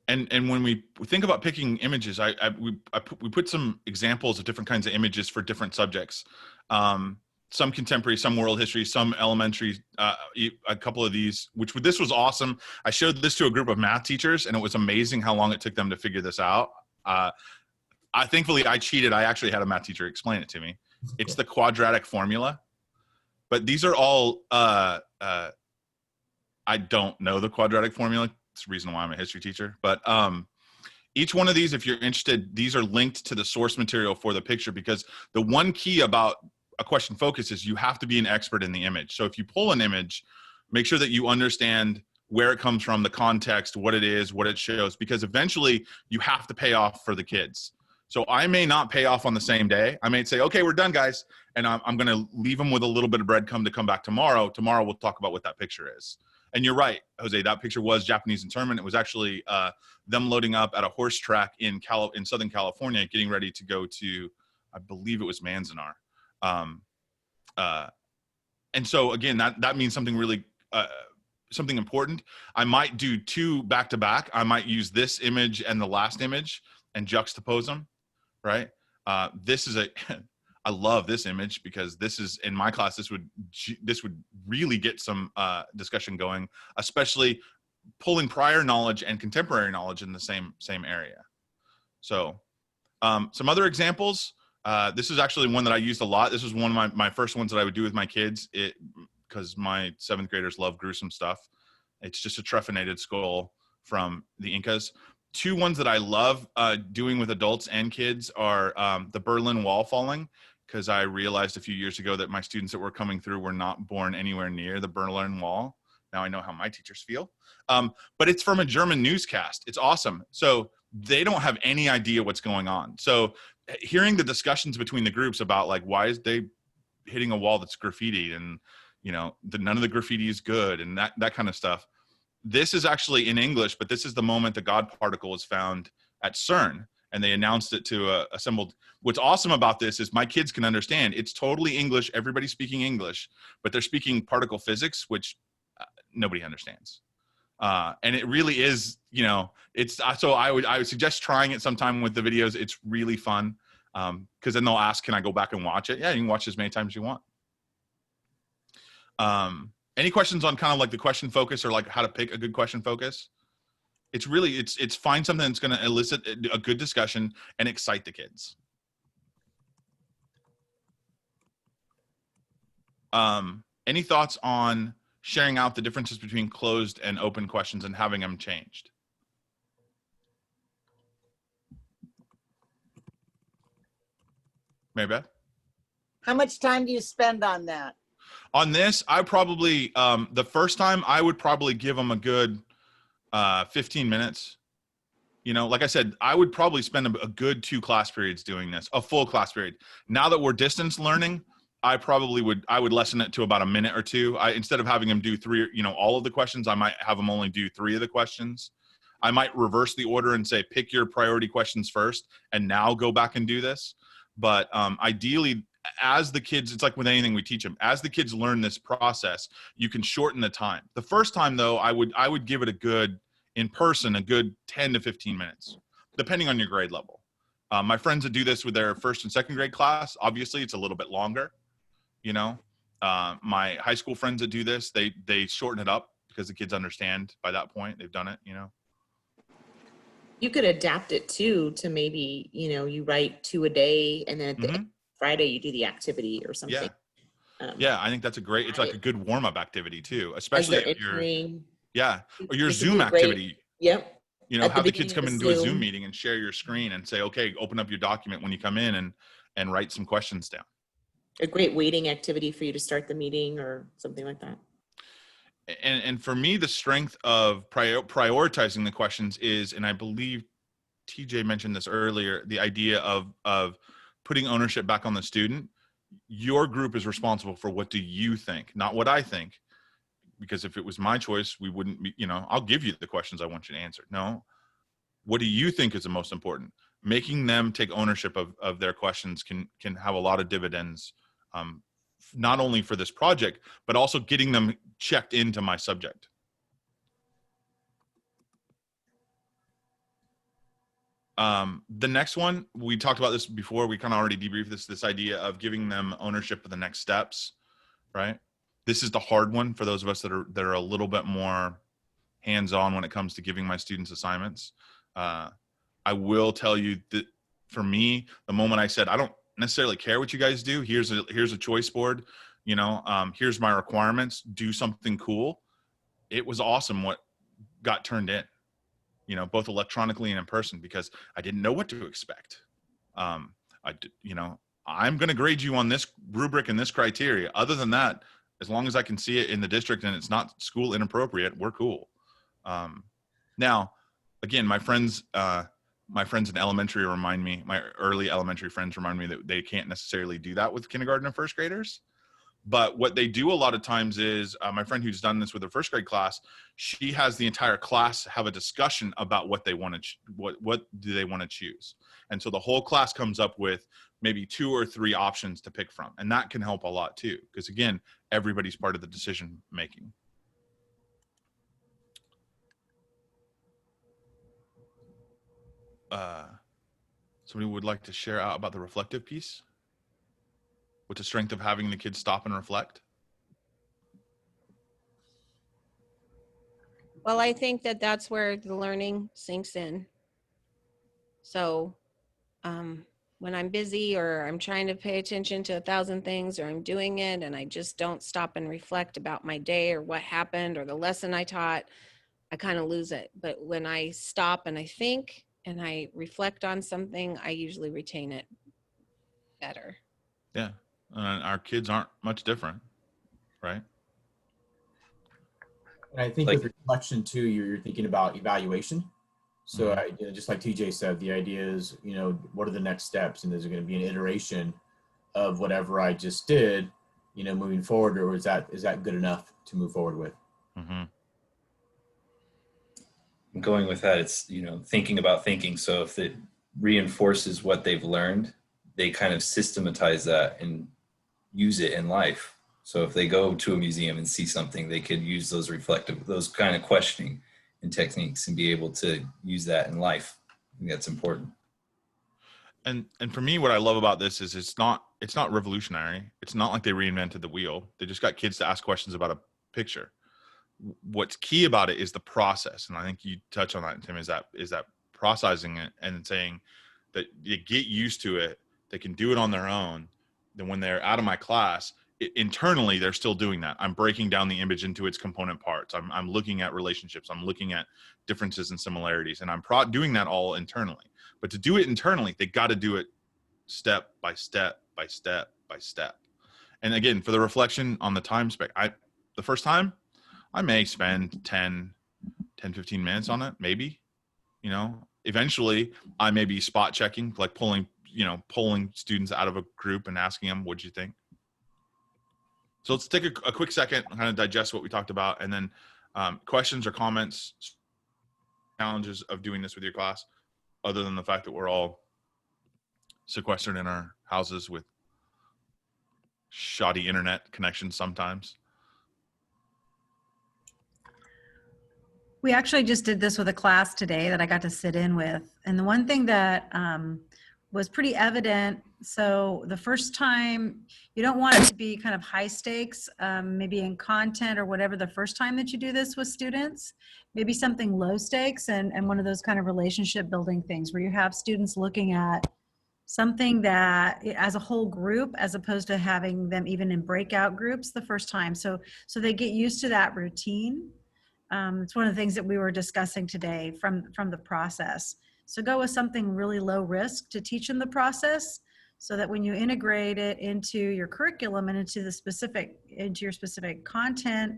Speaker 3: And when we think about picking images, we put some examples of different kinds of images for different subjects. Some contemporary, some world history, some elementary, a couple of these, this was awesome. I showed this to a group of math teachers, and it was amazing how long it took them to figure this out. Thankfully, I cheated. I actually had a math teacher explain it to me. It's the quadratic formula. But these are all, I don't know the quadratic formula. It's the reason why I'm a history teacher. But each one of these, if you're interested, these are linked to the source material for the picture, because the one key about a question focus is you have to be an expert in the image. So if you pull an image, make sure that you understand where it comes from, the context, what it is, what it shows, because eventually you have to pay off for the kids. So I may not pay off on the same day. I may say, okay, we're done, guys. And I'm going to leave them with a little bit of breadcrumb to come back tomorrow. Tomorrow we'll talk about what that picture is. And you're right, Jose, that picture was Japanese internment. It was actually them loading up at a horse track in Southern California, getting ready to go to, I believe it was Manzanar. And so again, that means something really, something important. I might do two back to back. I might use this image and the last image and juxtapose them, right? I love this image, because this is, in my class, this would really get some discussion going, especially pulling prior knowledge and contemporary knowledge in the same area. So some other examples. This is actually one that I used a lot. This was one of my first ones that I would do with my kids, because my 7th graders love gruesome stuff. It's just a trephinated skull from the Incas. Two ones that I love doing with adults and kids are the Berlin Wall falling, because I realized a few years ago that my students that were coming through were not born anywhere near the Berlin Wall. Now I know how my teachers feel. But it's from a German newscast. It's awesome. So they don't have any idea what's going on. So hearing the discussions between the groups about like, why is they hitting a wall that's graffitied, and none of the graffiti is good, and that kind of stuff. This is actually in English, but this is the moment the God particle was found at CERN, and they announced it to assembled. What's awesome about this is my kids can understand. It's totally English. Everybody's speaking English, but they're speaking particle physics, which nobody understands. And it really is, it's so I would suggest trying it sometime with the videos. It's really fun. Because then they'll ask, can I go back and watch it? Yeah, you can watch as many times as you want. Any questions on kind of like the question focus, or like how to pick a good question focus? It's really, it's find something that's going to elicit a good discussion and excite the kids. Any thoughts on sharing out the differences between closed and open questions and having them changed? Mary Beth?
Speaker 6: How much time do you spend on that?
Speaker 3: On this, I probably, the first time I would probably give them a good 15 minutes. Like I said, I would probably spend a good 2 class periods doing this, a full class period. Now that we're distance learning, I would lessen it to about a minute or 2. Instead of having them do 3, all of the questions, I might have them only do 3 of the questions. I might reverse the order and say, pick your priority questions first, and now go back and do this. But ideally, as the kids, it's like with anything we teach them, as the kids learn this process, you can shorten the time. The first time though, I would give it a good 10 to 15 minutes, depending on your grade level. My friends that do this with their 1st and 2nd grade class, obviously it's a little bit longer, my high school friends that do this, they shorten it up because the kids understand by that point, they've done it,
Speaker 1: You could adapt it too to maybe, you write 2 a day, and then at the end of Friday you do the activity or something.
Speaker 3: Yeah, I think that's it's like a good warm-up activity too,
Speaker 1: As
Speaker 3: especially
Speaker 1: they're
Speaker 3: if you're,
Speaker 1: entering.
Speaker 3: or your
Speaker 1: This would
Speaker 3: Zoom
Speaker 1: be great.
Speaker 3: activity.
Speaker 1: Yep. At
Speaker 3: Have
Speaker 1: the
Speaker 3: the kids
Speaker 1: beginning
Speaker 3: come
Speaker 1: of
Speaker 3: in and
Speaker 1: the
Speaker 3: do a Zoom
Speaker 1: Zoom.
Speaker 3: meeting and share your screen and say, okay, open up your document when you come in and write some questions down.
Speaker 1: A great waiting activity for you to start the meeting or something like that.
Speaker 3: And for me, the strength of prioritizing the questions is, and I believe TJ mentioned this earlier, the idea of putting ownership back on the student. Your group is responsible for what do you think, not what I think. Because if it was my choice, we wouldn't be, I'll give you the questions I want you to answer. No, what do you think is the most important? Making them take ownership of their questions can have a lot of dividends, not only for this project, but also getting them checked into my subject. The next one, we talked about this before, we kind of already debriefed this idea of giving them ownership of the next steps, right? This is the hard one for those of us that are a little bit more hands-on when it comes to giving my students assignments. I will tell you that for me, the moment I said, I don't necessarily care what you guys do, here's a choice board, here's my requirements, do something cool. It was awesome what got turned in, both electronically and in person, because I didn't know what to expect. I'm going to grade you on this rubric and this criteria. Other than that, as long as I can see it in the district and it's not school inappropriate, we're cool. Now, again, my friends in elementary my early elementary friends remind me that they can't necessarily do that with kindergarten and 1st graders. But what they do a lot of times is, my friend who's done this with her 1st grade class, she has the entire class have a discussion about what they want to, what do they want to choose. And so the whole class comes up with maybe 2 or 3 options to pick from. And that can help a lot too, because again, everybody's part of the decision making. Somebody would like to share out about the reflective piece? What's the strength of having the kids stop and reflect?
Speaker 4: Well, I think that's where the learning sinks in. So when I'm busy or I'm trying to pay attention to 1,000 things, or I'm doing it and I just don't stop and reflect about my day or what happened or the lesson I taught, I kind of lose it. But when I stop and I think and I reflect on something, I usually retain it better.
Speaker 3: Yeah. Our kids aren't much different, right?
Speaker 2: And I think
Speaker 5: Like-
Speaker 2: with reflection too, you're thinking about evaluation. So
Speaker 3: Mhm.
Speaker 2: just like TJ said, the idea is, what are the next steps, and is it going to be an iteration of whatever I just did, moving forward, or is that good enough to move forward with?
Speaker 3: Mm-hmm.
Speaker 5: Going with that, it's, thinking about thinking. So if it reinforces what they've learned, they kind of systematize that and use it in life. So if they go to a museum and see something, they could use those kind of questioning and techniques and be able to use that in life. I think that's important.
Speaker 3: And for me, what I love about this is it's not revolutionary. It's not like they reinvented the wheel. They just got kids to ask questions about a picture. What's key about it is the process, and I think you touch on that, Tim. Is that processing it and saying that you get used to it. They can do it on their own. Then when they're out of my class, internally they're still doing that. I'm breaking down the image into its component parts. I'm looking at relationships. I'm looking at differences and similarities, and I'm doing that all internally. But to do it internally, they got to do it step by step by step by step. And again, for the reflection on the time spec, the first time I may spend 10, 15 minutes on it, maybe. Eventually I may be spot checking, like pulling students out of a group and asking them, what'd you think? So let's take a quick second, kind of digest what we talked about, and then questions or comments, challenges of doing this with your class, other than the fact that we're all sequestered in our houses with shoddy internet connections sometimes.
Speaker 7: We actually just did this with a class today that I got to sit in with. And the one thing that was pretty evident, so the first time, you don't want it to be kind of high stakes, maybe in content or whatever, the first time that you do this with students, maybe something low stakes and one of those kind of relationship building things where you have students looking at something that as a whole group, as opposed to having them even in breakout groups the first time. So they get used to that routine. It's one of the things that we were discussing today from the process. So go with something really low risk to teach them the process, so that when you integrate it into your curriculum and into your specific content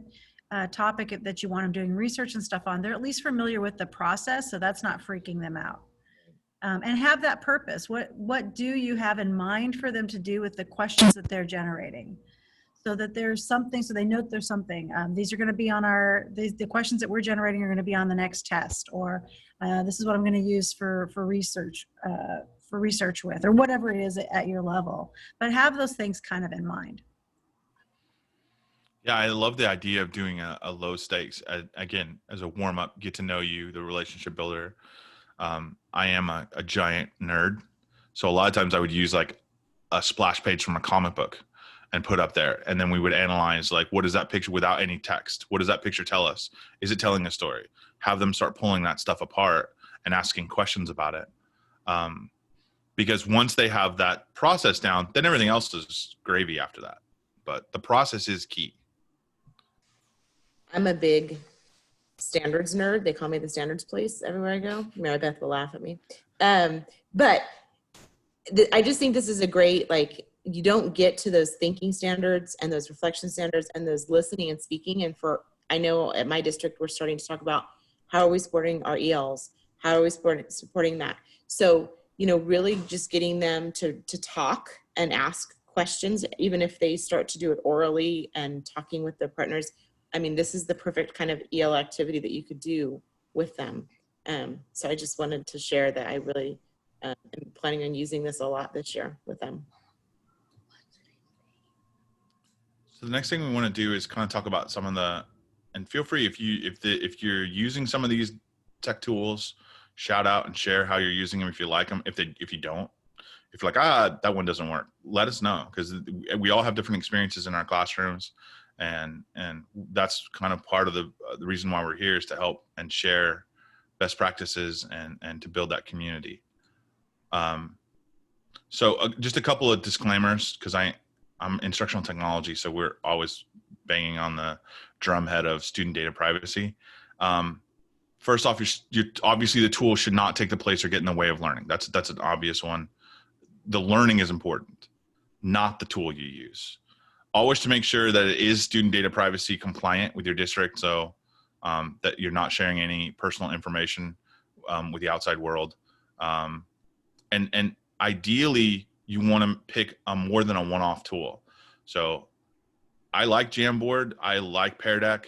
Speaker 7: topic that you want them doing research and stuff on, they're at least familiar with the process, so that's not freaking them out. And have that purpose. What do you have in mind for them to do with the questions that they're generating? So that there's something, so they know that there's something. These are going to be on the questions that we're generating are going to be on the next test, or this is what I'm going to use for research with, or whatever it is at your level. But have those things kind of in mind.
Speaker 3: Yeah, I love the idea of doing a low stakes. Again, as a warm up, get to know you, the relationship builder. I am a giant nerd, so a lot of times I would use like a splash page from a comic book and put up there. And then we would analyze, like, what is that picture without any text? What does that picture tell us? Is it telling a story? Have them start pulling that stuff apart and asking questions about it. Because once they have that process down, then everything else is gravy after that. But the process is key.
Speaker 1: I'm a big standards nerd. They call me the standards police everywhere I go. Mary Beth will laugh at me. But I just think this is a great, you don't get to those thinking standards and those reflection standards and those listening and speaking. And I know at my district, we're starting to talk about how are we supporting our ELs? How are we supporting that? So, really just getting them to talk and ask questions, even if they start to do it orally and talking with their partners. I mean, this is the perfect kind of EL activity that you could do with them. So I just wanted to share that I really am planning on using this a lot this year with them.
Speaker 3: So the next thing we want to do is kind of talk about some of and feel free if you're using some of these tech tools, shout out and share how you're using them if you like them. If you don't, if you're like, that one doesn't work, let us know, because we all have different experiences in our classrooms, and that's kind of part of the reason why we're here, is to help and share best practices and to build that community. So just a couple of disclaimers, because I'm instructional technology, so we're always banging on the drumhead of student data privacy. First off, obviously the tool should not take the place or get in the way of learning. That's an obvious one. The learning is important, not the tool you use. Always to make sure that it is student data privacy compliant with your district, so that you're not sharing any personal information with the outside world. And ideally, you want to pick more than a one-off tool. So I like Jamboard. I like Pear Deck.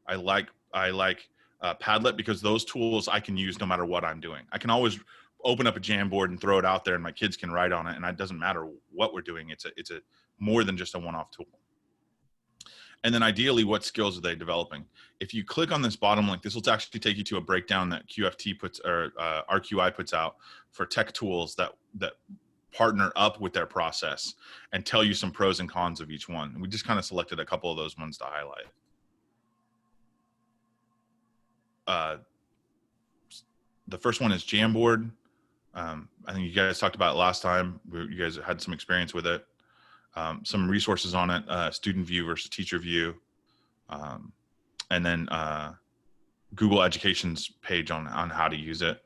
Speaker 3: I like Padlet, because those tools I can use no matter what I'm doing. I can always open up a Jamboard and throw it out there, and my kids can write on it, and it doesn't matter what we're doing. It's a more than just a one-off tool. And then ideally, what skills are they developing? If you click on this bottom link, this will actually take you to a breakdown that QFT puts, or RQI puts out for tech tools that partner up with their process and tell you some pros and cons of each one. We just kind of selected a couple of those ones to highlight. The first one is Jamboard. I think you guys talked about it last time. You guys had some experience with it. Some resources on it, student view versus teacher view. And then Google Education's page on how to use it.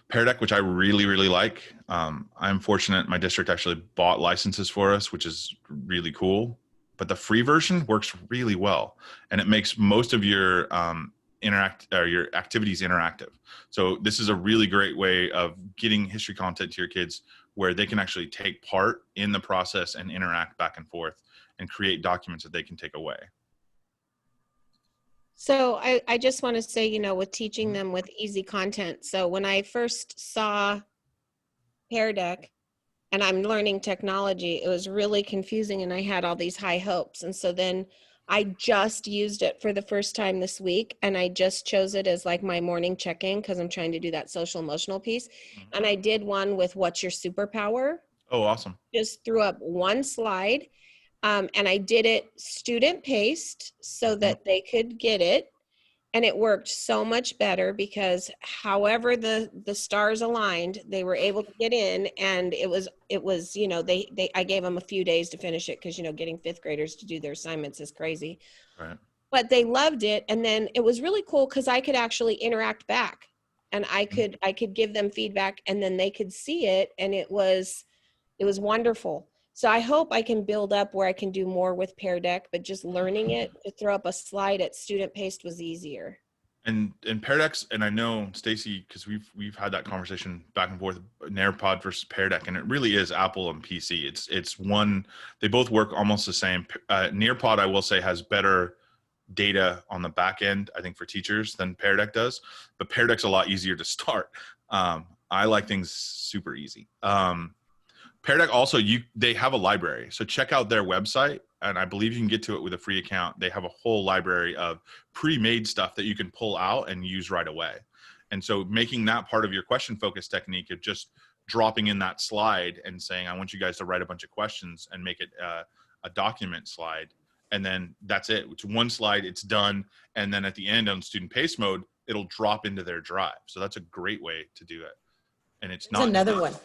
Speaker 3: Pear Deck, which I really, really like. I'm fortunate my district actually bought licenses for us, which is really cool. But the free version works really well, and it makes most of your your activities interactive. So this is a really great way of getting history content to your kids where they can actually take part in the process and interact back and forth and create documents that they can take away.
Speaker 4: So I just want to say, you know, with teaching them with easy content. So when I first saw Pear Deck and I'm learning technology, it was really confusing and I had all these high hopes. And so then I just used it for the first time this week, and I just chose it as like my morning check-in because I'm trying to do that social emotional piece. And I did one with what's your superpower?
Speaker 3: Oh, awesome.
Speaker 4: Just threw up one slide. And I did it student paced so that they could get it. And it worked so much better because however the stars aligned, they were able to get in, and it was, you know, I gave them a few days to finish it because, you know, getting fifth graders to do their assignments is crazy.
Speaker 3: Right.
Speaker 4: But they loved it. And then it was really cool because I could actually interact back, and I could give them feedback, and then they could see it. And it was wonderful. So I hope I can build up where I can do more with Pear Deck, but just learning it to throw up a slide at student paced was easier.
Speaker 3: And Pear Decks, and I know Stacy, because we've had that conversation back and forth, Nearpod versus Pear Deck, and it really is Apple and PC. It's one, they both work almost the same. Nearpod, I will say, has better data on the back end, I think, for teachers than Pear Deck does, but Pear Deck's a lot easier to start. I like things super easy. Pear Deck also, they have a library. So check out their website, and I believe you can get to it with a free account. They have a whole library of pre-made stuff that you can pull out and use right away. And so making that part of your question focus technique of just dropping in that slide and saying, I want you guys to write a bunch of questions and make it a document slide. And then that's it. It's one slide, it's done. And then at the end on student pace mode, it'll drop into their drive. So that's a great way to do it. And it's not
Speaker 1: another one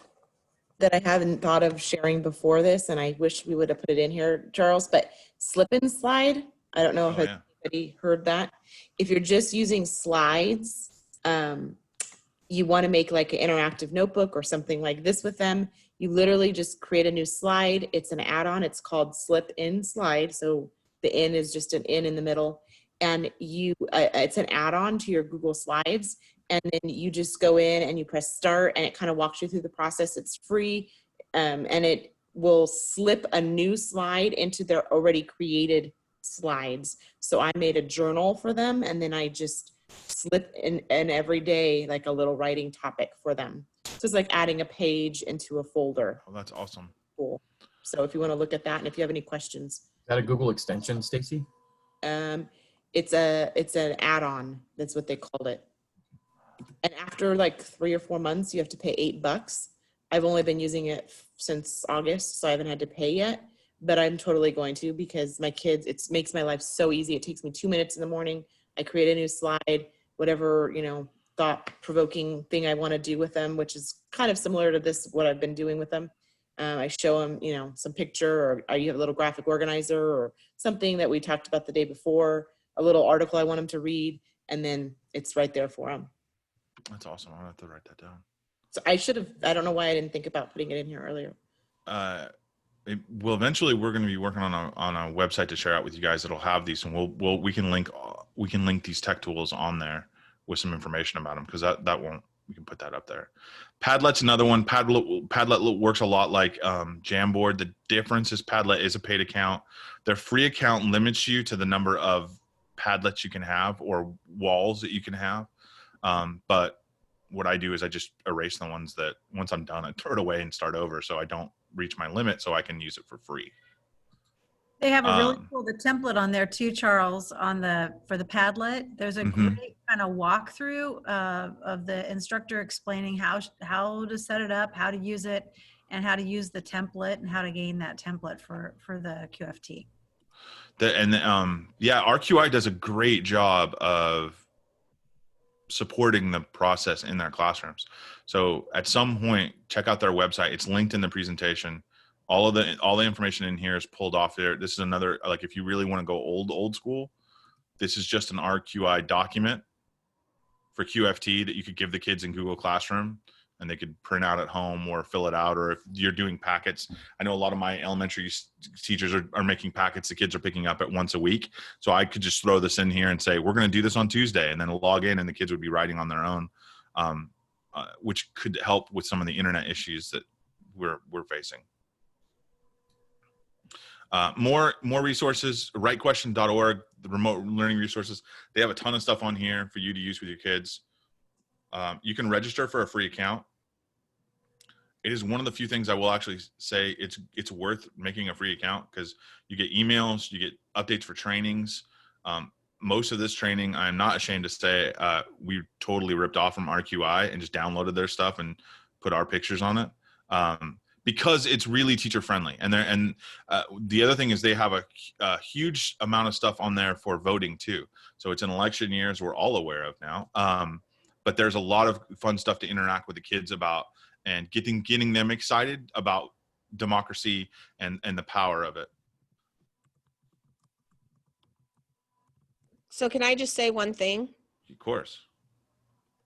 Speaker 1: that I haven't thought of sharing before this, and I wish we would have put it in here, Charles, but slip and slide. I don't know if anybody heard that. If you're just using slides, you want to make like an interactive notebook or something like this with them. You literally just create a new slide. It's an add-on. It's called Slip In Slide. So the in is just an in the middle. And it's an add-on to your Google Slides. And then you just go in and you press start, and it kind of walks you through the process. It's free, and it will slip a new slide into their already created slides. So I made a journal for them, and then I just slip in every day like a little writing topic for them. So it's like adding a page into a folder.
Speaker 3: Oh, that's awesome.
Speaker 1: Cool. So if you want to look at that, and if you have any questions.
Speaker 2: Is that a Google extension, Stacy?
Speaker 1: It's an add-on. That's what they called it. And after like 3 or 4 months, you have to pay $8. I've only been using it since August, so I haven't had to pay yet, but I'm totally going to, because my kids, it makes my life so easy. It takes me 2 minutes in the morning. I create a new slide, whatever, you know, thought-provoking thing I want to do with them, which is kind of similar to this, what I've been doing with them. I show them, you know, some picture, or you have a little graphic organizer or something that we talked about the day before, a little article I want them to read, and then it's right there for them.
Speaker 3: That's awesome. I'll have to write that down.
Speaker 1: So I don't know why I didn't think about putting it in here earlier.
Speaker 3: well, eventually we're going to be working on a website to share out with you guys that'll have these, and we can link these tech tools on there with some information about them, because we can put that up there. Padlet's another one. Padlet works a lot like Jamboard. The difference is Padlet is a paid account. Their free account limits you to the number of Padlets you can have, or walls that you can have. But what I do is I just erase the ones that once I'm done, I throw it away and start over, so I don't reach my limit, so I can use it for free.
Speaker 7: They have a really cool template on there too, Charles, for the Padlet. There's a great kind of walkthrough of the instructor explaining how to set it up, how to use it, and how to use the template, and how to gain that template for the QFT. RQI does a great job of supporting the process in their classrooms. So at some point, check out their website. It's linked in the presentation. All the information in here is pulled off there. This is another, like, if you really want to go old school, this is just an RQI document for QFT that you could give the kids in Google Classroom, and they could print out at home or fill it out. Or if you're doing packets, I know a lot of my elementary teachers are making packets the kids are picking up at once a week. So I could just throw this in here and say, we're going to do this on Tuesday, and then log in, and the kids would be writing on their own, which could help with some of the internet issues that we're facing. More resources, rightquestion.org, the remote learning resources. They have a ton of stuff on here for you to use with your kids. You can register for a free account. It is one of the few things I will actually say it's worth making a free account, because you get emails, you get updates for trainings. Most of this training, I'm not ashamed to say, we totally ripped off from RQI and just downloaded their stuff and put our pictures on it. Because it's really teacher friendly. And the other thing is they have a huge amount of stuff on there for voting too. So it's an election year, as we're all aware of now. But there's a lot of fun stuff to interact with the kids about, and getting them excited about democracy and the power of it.
Speaker 4: So can I just say one thing?
Speaker 3: Of course.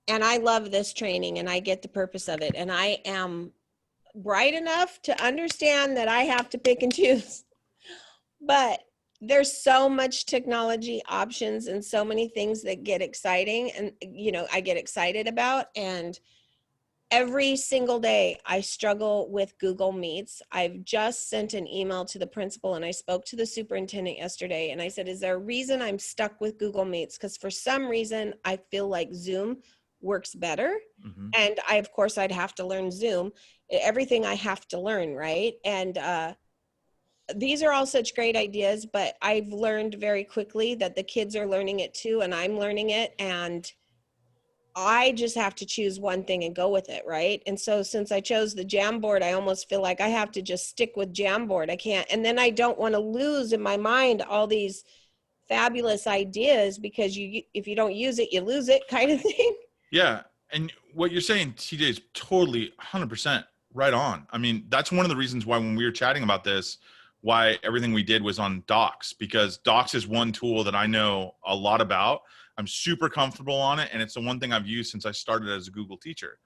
Speaker 4: And I love this training, and I get the purpose of it. And I am bright enough to understand that I have to pick and choose. But there's so much technology options and so many things that get exciting, and I get excited about. And every single day I struggle with Google Meets. I've just sent an email to the principal, and I spoke to the superintendent yesterday, and I said, is there a reason I'm stuck with Google Meets? Because for some reason I feel like Zoom works better. And of course I'd have to learn Zoom, everything I have to learn, right? And these are all such great ideas, but I've learned very quickly that the kids are learning it too, and I'm learning it, and I just have to choose one thing and go with it, right? And so since I chose the Jamboard, I almost feel like I have to just stick with Jamboard. I can't, and then I don't want to lose in my mind all these fabulous ideas, because if you don't use it, you lose it, kind of thing.
Speaker 3: Yeah, and what you're saying, TJ, is totally 100% right on. I mean, that's one of the reasons why when we were chatting about this, why everything we did was on Docs, because Docs is one tool that I know a lot about. I'm super comfortable on it, and it's the one thing I've used since I started as a Google teacher.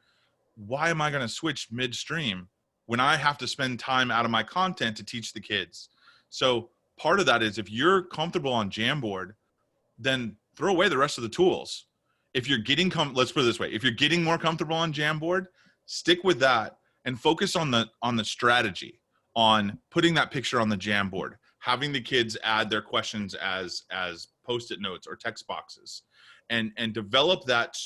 Speaker 3: Why am I going to switch midstream when I have to spend time out of my content to teach the kids? So part of that is, if you're comfortable on Jamboard, then throw away the rest of the tools. If you're getting, let's put it this way, if you're getting more comfortable on Jamboard, stick with that and focus on the strategy, on putting that picture on the Jamboard, having the kids add their questions as Post-it notes or text boxes, and develop that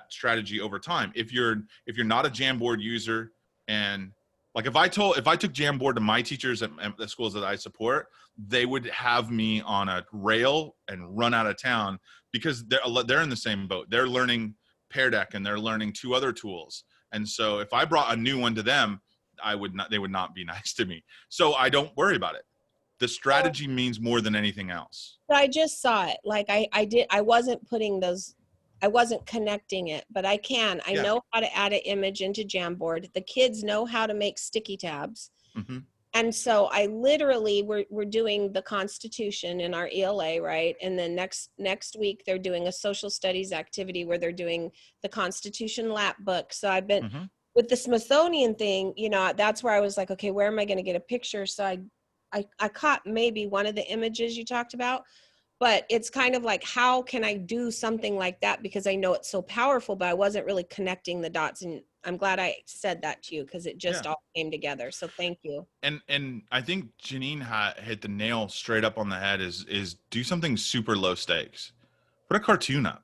Speaker 3: strategy over time. If you're not a Jamboard user, and like if I took Jamboard to my teachers at the schools that I support, they would have me on a rail and run out of town, because they're in the same boat. They're learning Pear Deck, and they're learning 2 other tools. And so if I brought a new one to them, they would not be nice to me. So I don't worry about it. The strategy means more than anything else.
Speaker 4: I just saw it. Like I wasn't connecting it, but I can. I know how to add an image into Jamboard. The kids know how to make sticky tabs.
Speaker 3: Mm-hmm.
Speaker 4: And so I literally, we're doing the Constitution in our ELA, right? And then next week they're doing a social studies activity where they're doing the Constitution lap book. So I've been, with the Smithsonian thing, you know, that's where I was like, okay, where am I going to get a picture? So I caught maybe one of the images you talked about, but it's kind of like, how can I do something like that? Because I know it's so powerful, but I wasn't really connecting the dots. And I'm glad I said that to you, because it just all came together. So thank you.
Speaker 3: And I think Janine hit the nail straight up on the head, is do something super low stakes. Put a cartoon up.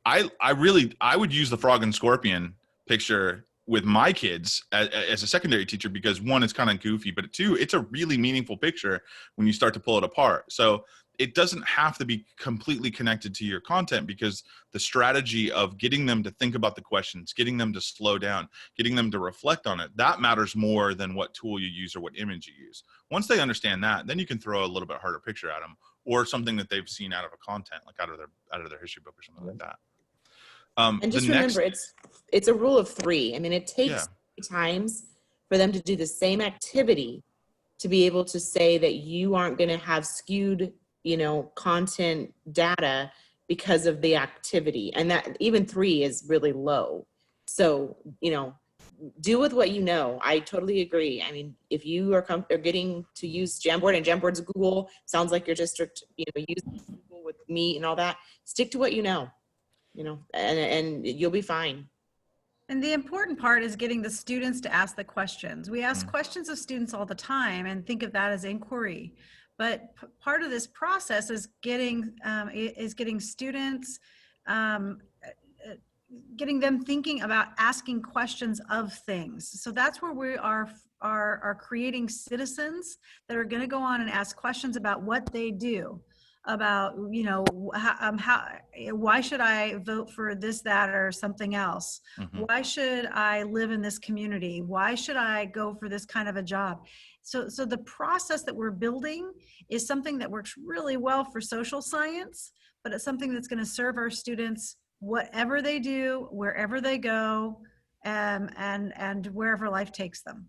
Speaker 3: I would use the frog and scorpion picture with my kids as a secondary teacher, because one, it's kind of goofy, but two, it's a really meaningful picture when you start to pull it apart. So it doesn't have to be completely connected to your content, because the strategy of getting them to think about the questions, getting them to slow down, getting them to reflect on it, that matters more than what tool you use or what image you use. Once they understand that, then you can throw a little bit harder picture at them, or something that they've seen out of a content, like out of their history book or something like that.
Speaker 1: And just remember, it's a rule of 3. I mean, it takes 3 times for them to do the same activity to be able to say that you aren't going to have skewed, you know, content data because of the activity. And that even 3 is really low. So, you know, do with what you know. I totally agree. I mean, if you are getting to use Jamboard, and Jamboard's Google, sounds like your district, you know, use Google with Meet and all that, stick to what you know. You know, and you'll be fine.
Speaker 7: And the important part is getting the students to ask the questions. We ask questions of students all the time and think of that as inquiry. But part of this process is getting students, getting them thinking about asking questions of things. So that's where we are creating citizens that are going to go on and ask questions about what they do. About, you know, why should I vote for this, that, or something else? Why should I live in this community? Why should I go for this kind of a job? So the process that we're building is something that works really well for social science, but it's something that's going to serve our students whatever they do, wherever they go, and wherever life takes them.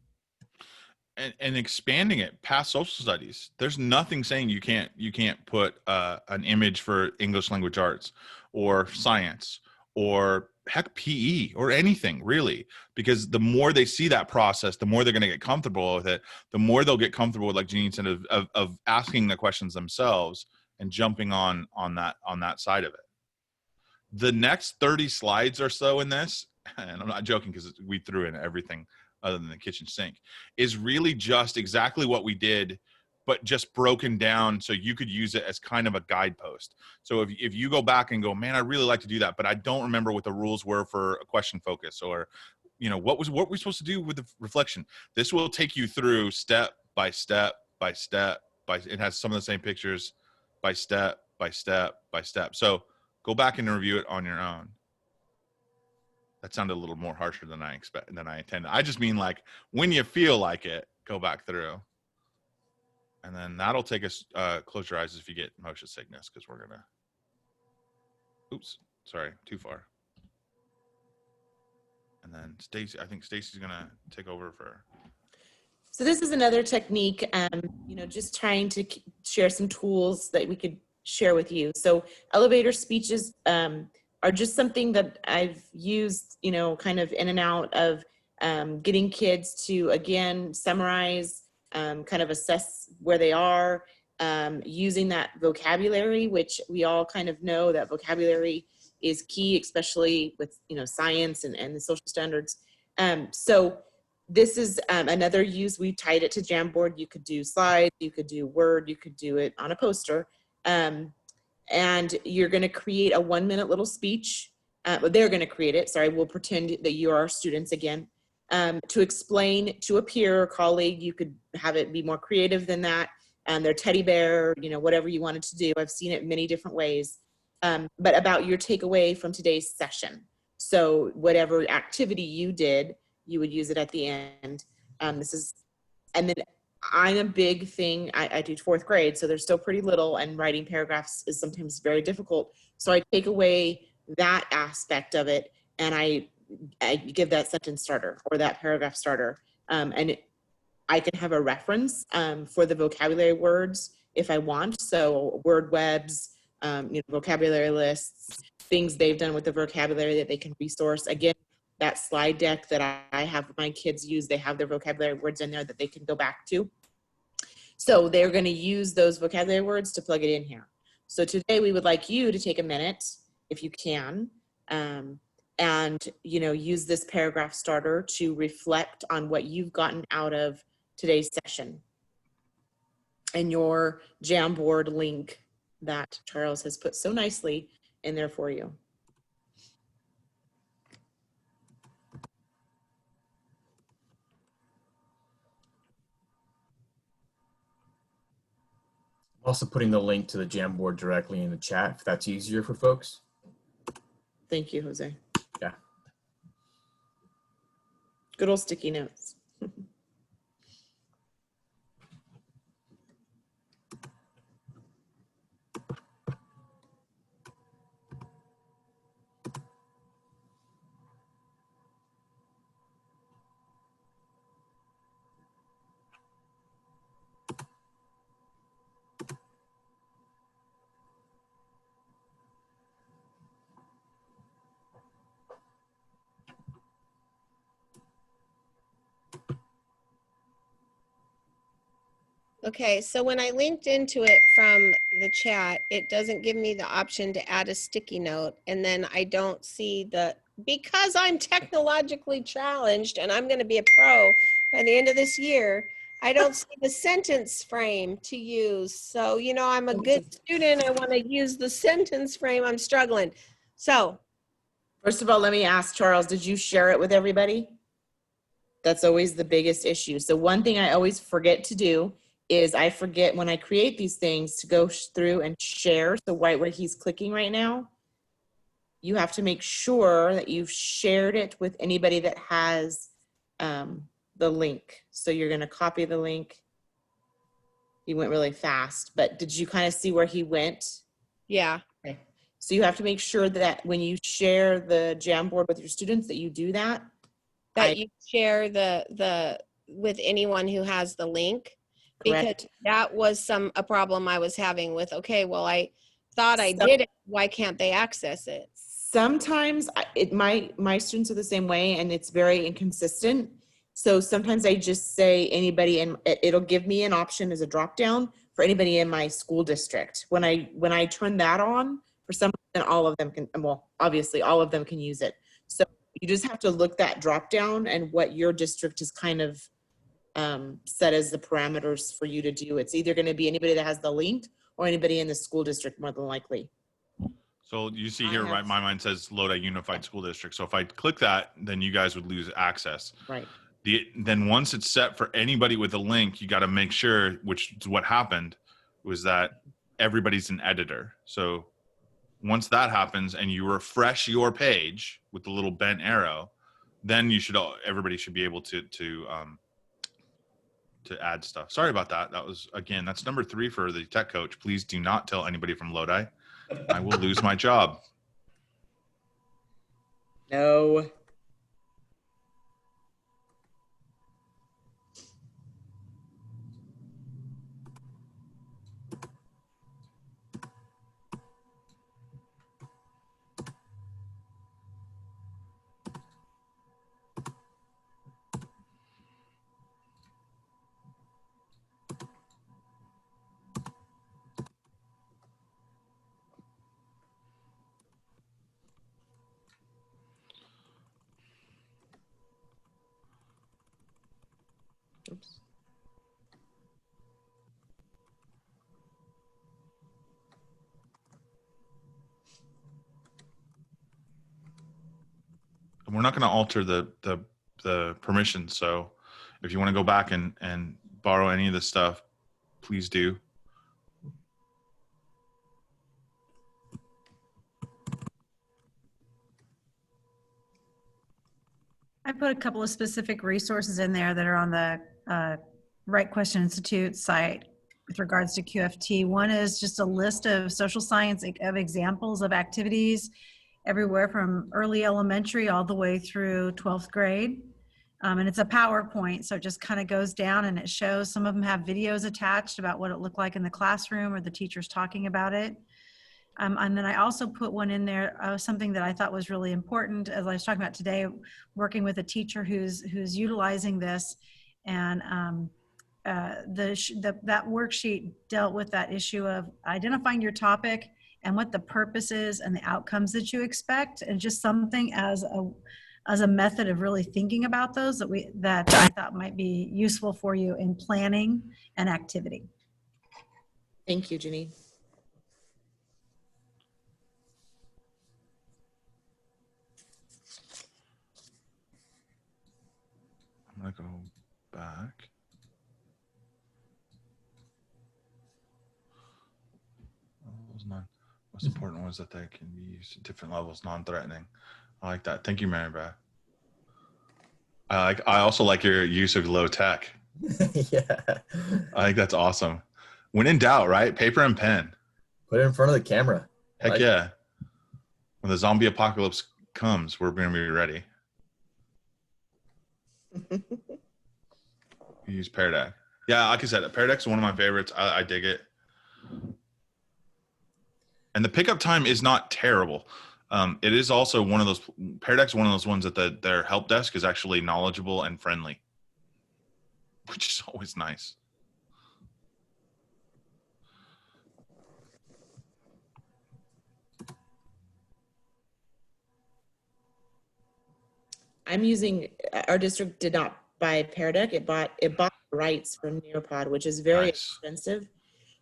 Speaker 3: And expanding it past social studies. There's nothing saying you can't put an image for English language arts or science or heck PE or anything really, because the more they see that process, the more they're going to get comfortable with it. The more they'll get comfortable with, like Janine said, of asking the questions themselves and jumping on that side of it. The next 30 slides or so in this, and I'm not joking because we threw in everything other than the kitchen sink, is really just exactly what we did, but just broken down so you could use it as kind of a guidepost. So if you go back and go, man, I really like to do that, but I don't remember what the rules were for a question focus, or, you know, what we're supposed to do with the reflection. This will take you through step by step by step it has some of the same pictures by step by step by step. So go back and review it on your own. That sounded a little more harsher than I intended. I just mean, like, when you feel like it, go back through. And then that'll take us, close your eyes if you get motion sickness, because we're going to, oops, sorry, too far. And then Stacy, I think Stacy's going to take over for.
Speaker 1: So this is another technique, you know, just trying to share some tools that we could share with you. So elevator speeches, are just something that I've used, you know, kind of in and out of getting kids to, again, summarize, kind of assess where they are, using that vocabulary, which we all kind of know that vocabulary is key, especially with, you know, science and the social standards. So this is another use. We tied it to Jamboard. You could do slides, you could do Word, you could do it on a poster. And you're going to create a 1-minute little speech. They're going to create it. Sorry, we'll pretend that you are our students again. To explain to a peer or colleague, you could have it be more creative than that. Their teddy bear, you know, whatever you wanted to do. I've seen it many different ways. But about your takeaway from today's session. So whatever activity you did, you would use it at the end. And then I'm a big thing, I do 4th grade, so they're still pretty little, and writing paragraphs is sometimes very difficult. So I take away that aspect of it, and I give that sentence starter or that paragraph starter. I can have a reference for the vocabulary words if I want. So word webs, you know, vocabulary lists, things they've done with the vocabulary that they can resource. Again, that slide deck that I have my kids use. They have their vocabulary words in there that they can go back to. So they're going to use those vocabulary words to plug it in here. So today we would like you to take a minute, if you can, and use this paragraph starter to reflect on what you've gotten out of today's session and your Jamboard link that Charles has put so nicely in there for you.
Speaker 2: Also putting the link to the Jamboard directly in the chat if that's easier for folks.
Speaker 1: Thank you, Jose.
Speaker 2: Yeah.
Speaker 1: Good old sticky notes.
Speaker 4: Okay, so when I linked into it from the chat, it doesn't give me the option to add a sticky note. And then I don't see because I'm technologically challenged and I'm going to be a pro by the end of this year, I don't see the sentence frame to use. So, I'm a good student. I want to use the sentence frame. I'm struggling. So,
Speaker 1: first of all, let me ask Charles, did you share it with everybody? That's always the biggest issue. So one thing I always forget to do is I forget when I create these things to go through and share. So right where he's clicking right now, you have to make sure that you've shared it with anybody that has the link. So you're going to copy the link. He went really fast, but did you kind of see where he went?
Speaker 4: yeah.
Speaker 1: Okay. So you have to make sure that when you share the Jamboard with your students that you do that.
Speaker 4: That you share the with anyone who has the link.
Speaker 1: Correct.
Speaker 4: Because that was a problem I was having with, okay, well, I thought I did it. Why can't they access it?
Speaker 1: Sometimes my students are the same way and it's very inconsistent. So sometimes I just say anybody, and it'll give me an option as a drop down for anybody in my school district. When I turn that on, for some reason, all of them can, well, obviously all of them can use it. So you just have to look that drop down and what your district is kind of set as the parameters for you to do. It's either going to be anybody that has the link or anybody in the school district, more than likely.
Speaker 3: So you see here, right? My mind says Lodi Unified School District. So if I click that, then you guys would lose access.
Speaker 1: Right.
Speaker 3: Then once it's set for anybody with a link, you got to make sure, which is what happened, was that everybody's an editor. So once that happens and you refresh your page with the little bent arrow, then everybody should be able to add stuff. Sorry about that. That's number 3 for the tech coach. Please do not tell anybody from Lodi. I will lose my job.
Speaker 1: No. Oops.
Speaker 3: And we're not going to alter the permissions. So if you want to go back and borrow any of this stuff, please do.
Speaker 7: I put a couple of specific resources in there that are on the Right Question Institute site with regards to QFT. One is just a list of social science of examples of activities everywhere from early elementary all the way through 12th grade. And it's a PowerPoint, so it just kind of goes down and it shows. Some of them have videos attached about what it looked like in the classroom or the teachers talking about it. And then I also put one in there, something that I thought was really important, as I was talking about today, working with a teacher who's utilizing this. And that worksheet dealt with that issue of identifying your topic and what the purpose is and the outcomes that you expect, and just something as a method of really thinking about those that I thought might be useful for you in planning and activity.
Speaker 1: Thank you, Janine.
Speaker 3: I'm gonna go back. Most important ones that they can be used at different levels, non-threatening. I like that. Thank you, Mary Beth. I also like your use of low tech.
Speaker 2: Yeah.
Speaker 3: I think that's awesome. When in doubt, right? Paper and pen.
Speaker 2: Put it in front of the camera.
Speaker 3: Heck
Speaker 2: Like-
Speaker 3: yeah. When the zombie apocalypse comes, we're going to be ready. Use Pear Deck. Yeah, like I said, Pear Deck's one of my favorites. I dig it. And the pickup time is not terrible. It is also one of those, Pear Deck's one of those ones that their help desk is actually knowledgeable and friendly, which is always nice.
Speaker 1: I'm using, our district did not buy Pear Deck. It bought rights from Nearpod, which is very
Speaker 3: Nice.
Speaker 1: expensive.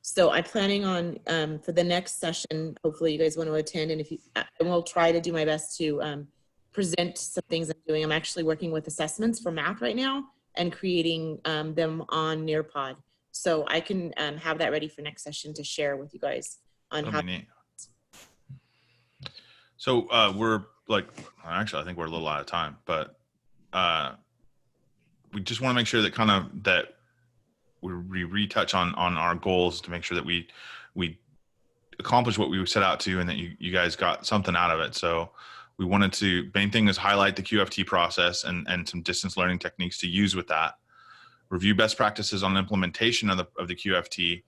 Speaker 1: So I'm planning on, for the next session, hopefully you guys want to attend, and if you, I will try to do my best to present some things I'm doing. I'm actually working with assessments for math right now and creating them on Nearpod. So I can have that ready for next session to share with you guys on
Speaker 3: That'll
Speaker 1: how.
Speaker 3: be neat. So we're like, actually, I think we're a little out of time, but we just want to make sure that we retouch on our goals to make sure that we accomplish what we set out to, and that you guys got something out of it. So we wanted to, main thing is highlight the QFT process and some distance learning techniques to use with that, review best practices on implementation of the QFT,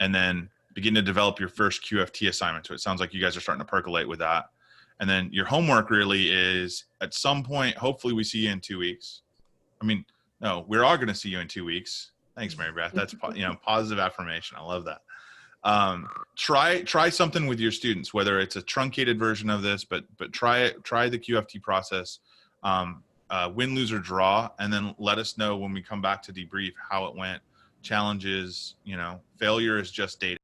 Speaker 3: and then begin to develop your first QFT assignment. So it sounds like you guys are starting to percolate with that. And then your homework really is, at some point, hopefully we see you in 2 weeks. I mean, no, we're all going to see you in 2 weeks. Thanks, Mary Beth. That's positive affirmation. I love that. Try something with your students, whether it's a truncated version of this, but try the QFT process, win, lose, or draw, and then let us know when we come back to debrief how it went. Challenges, failure is just data.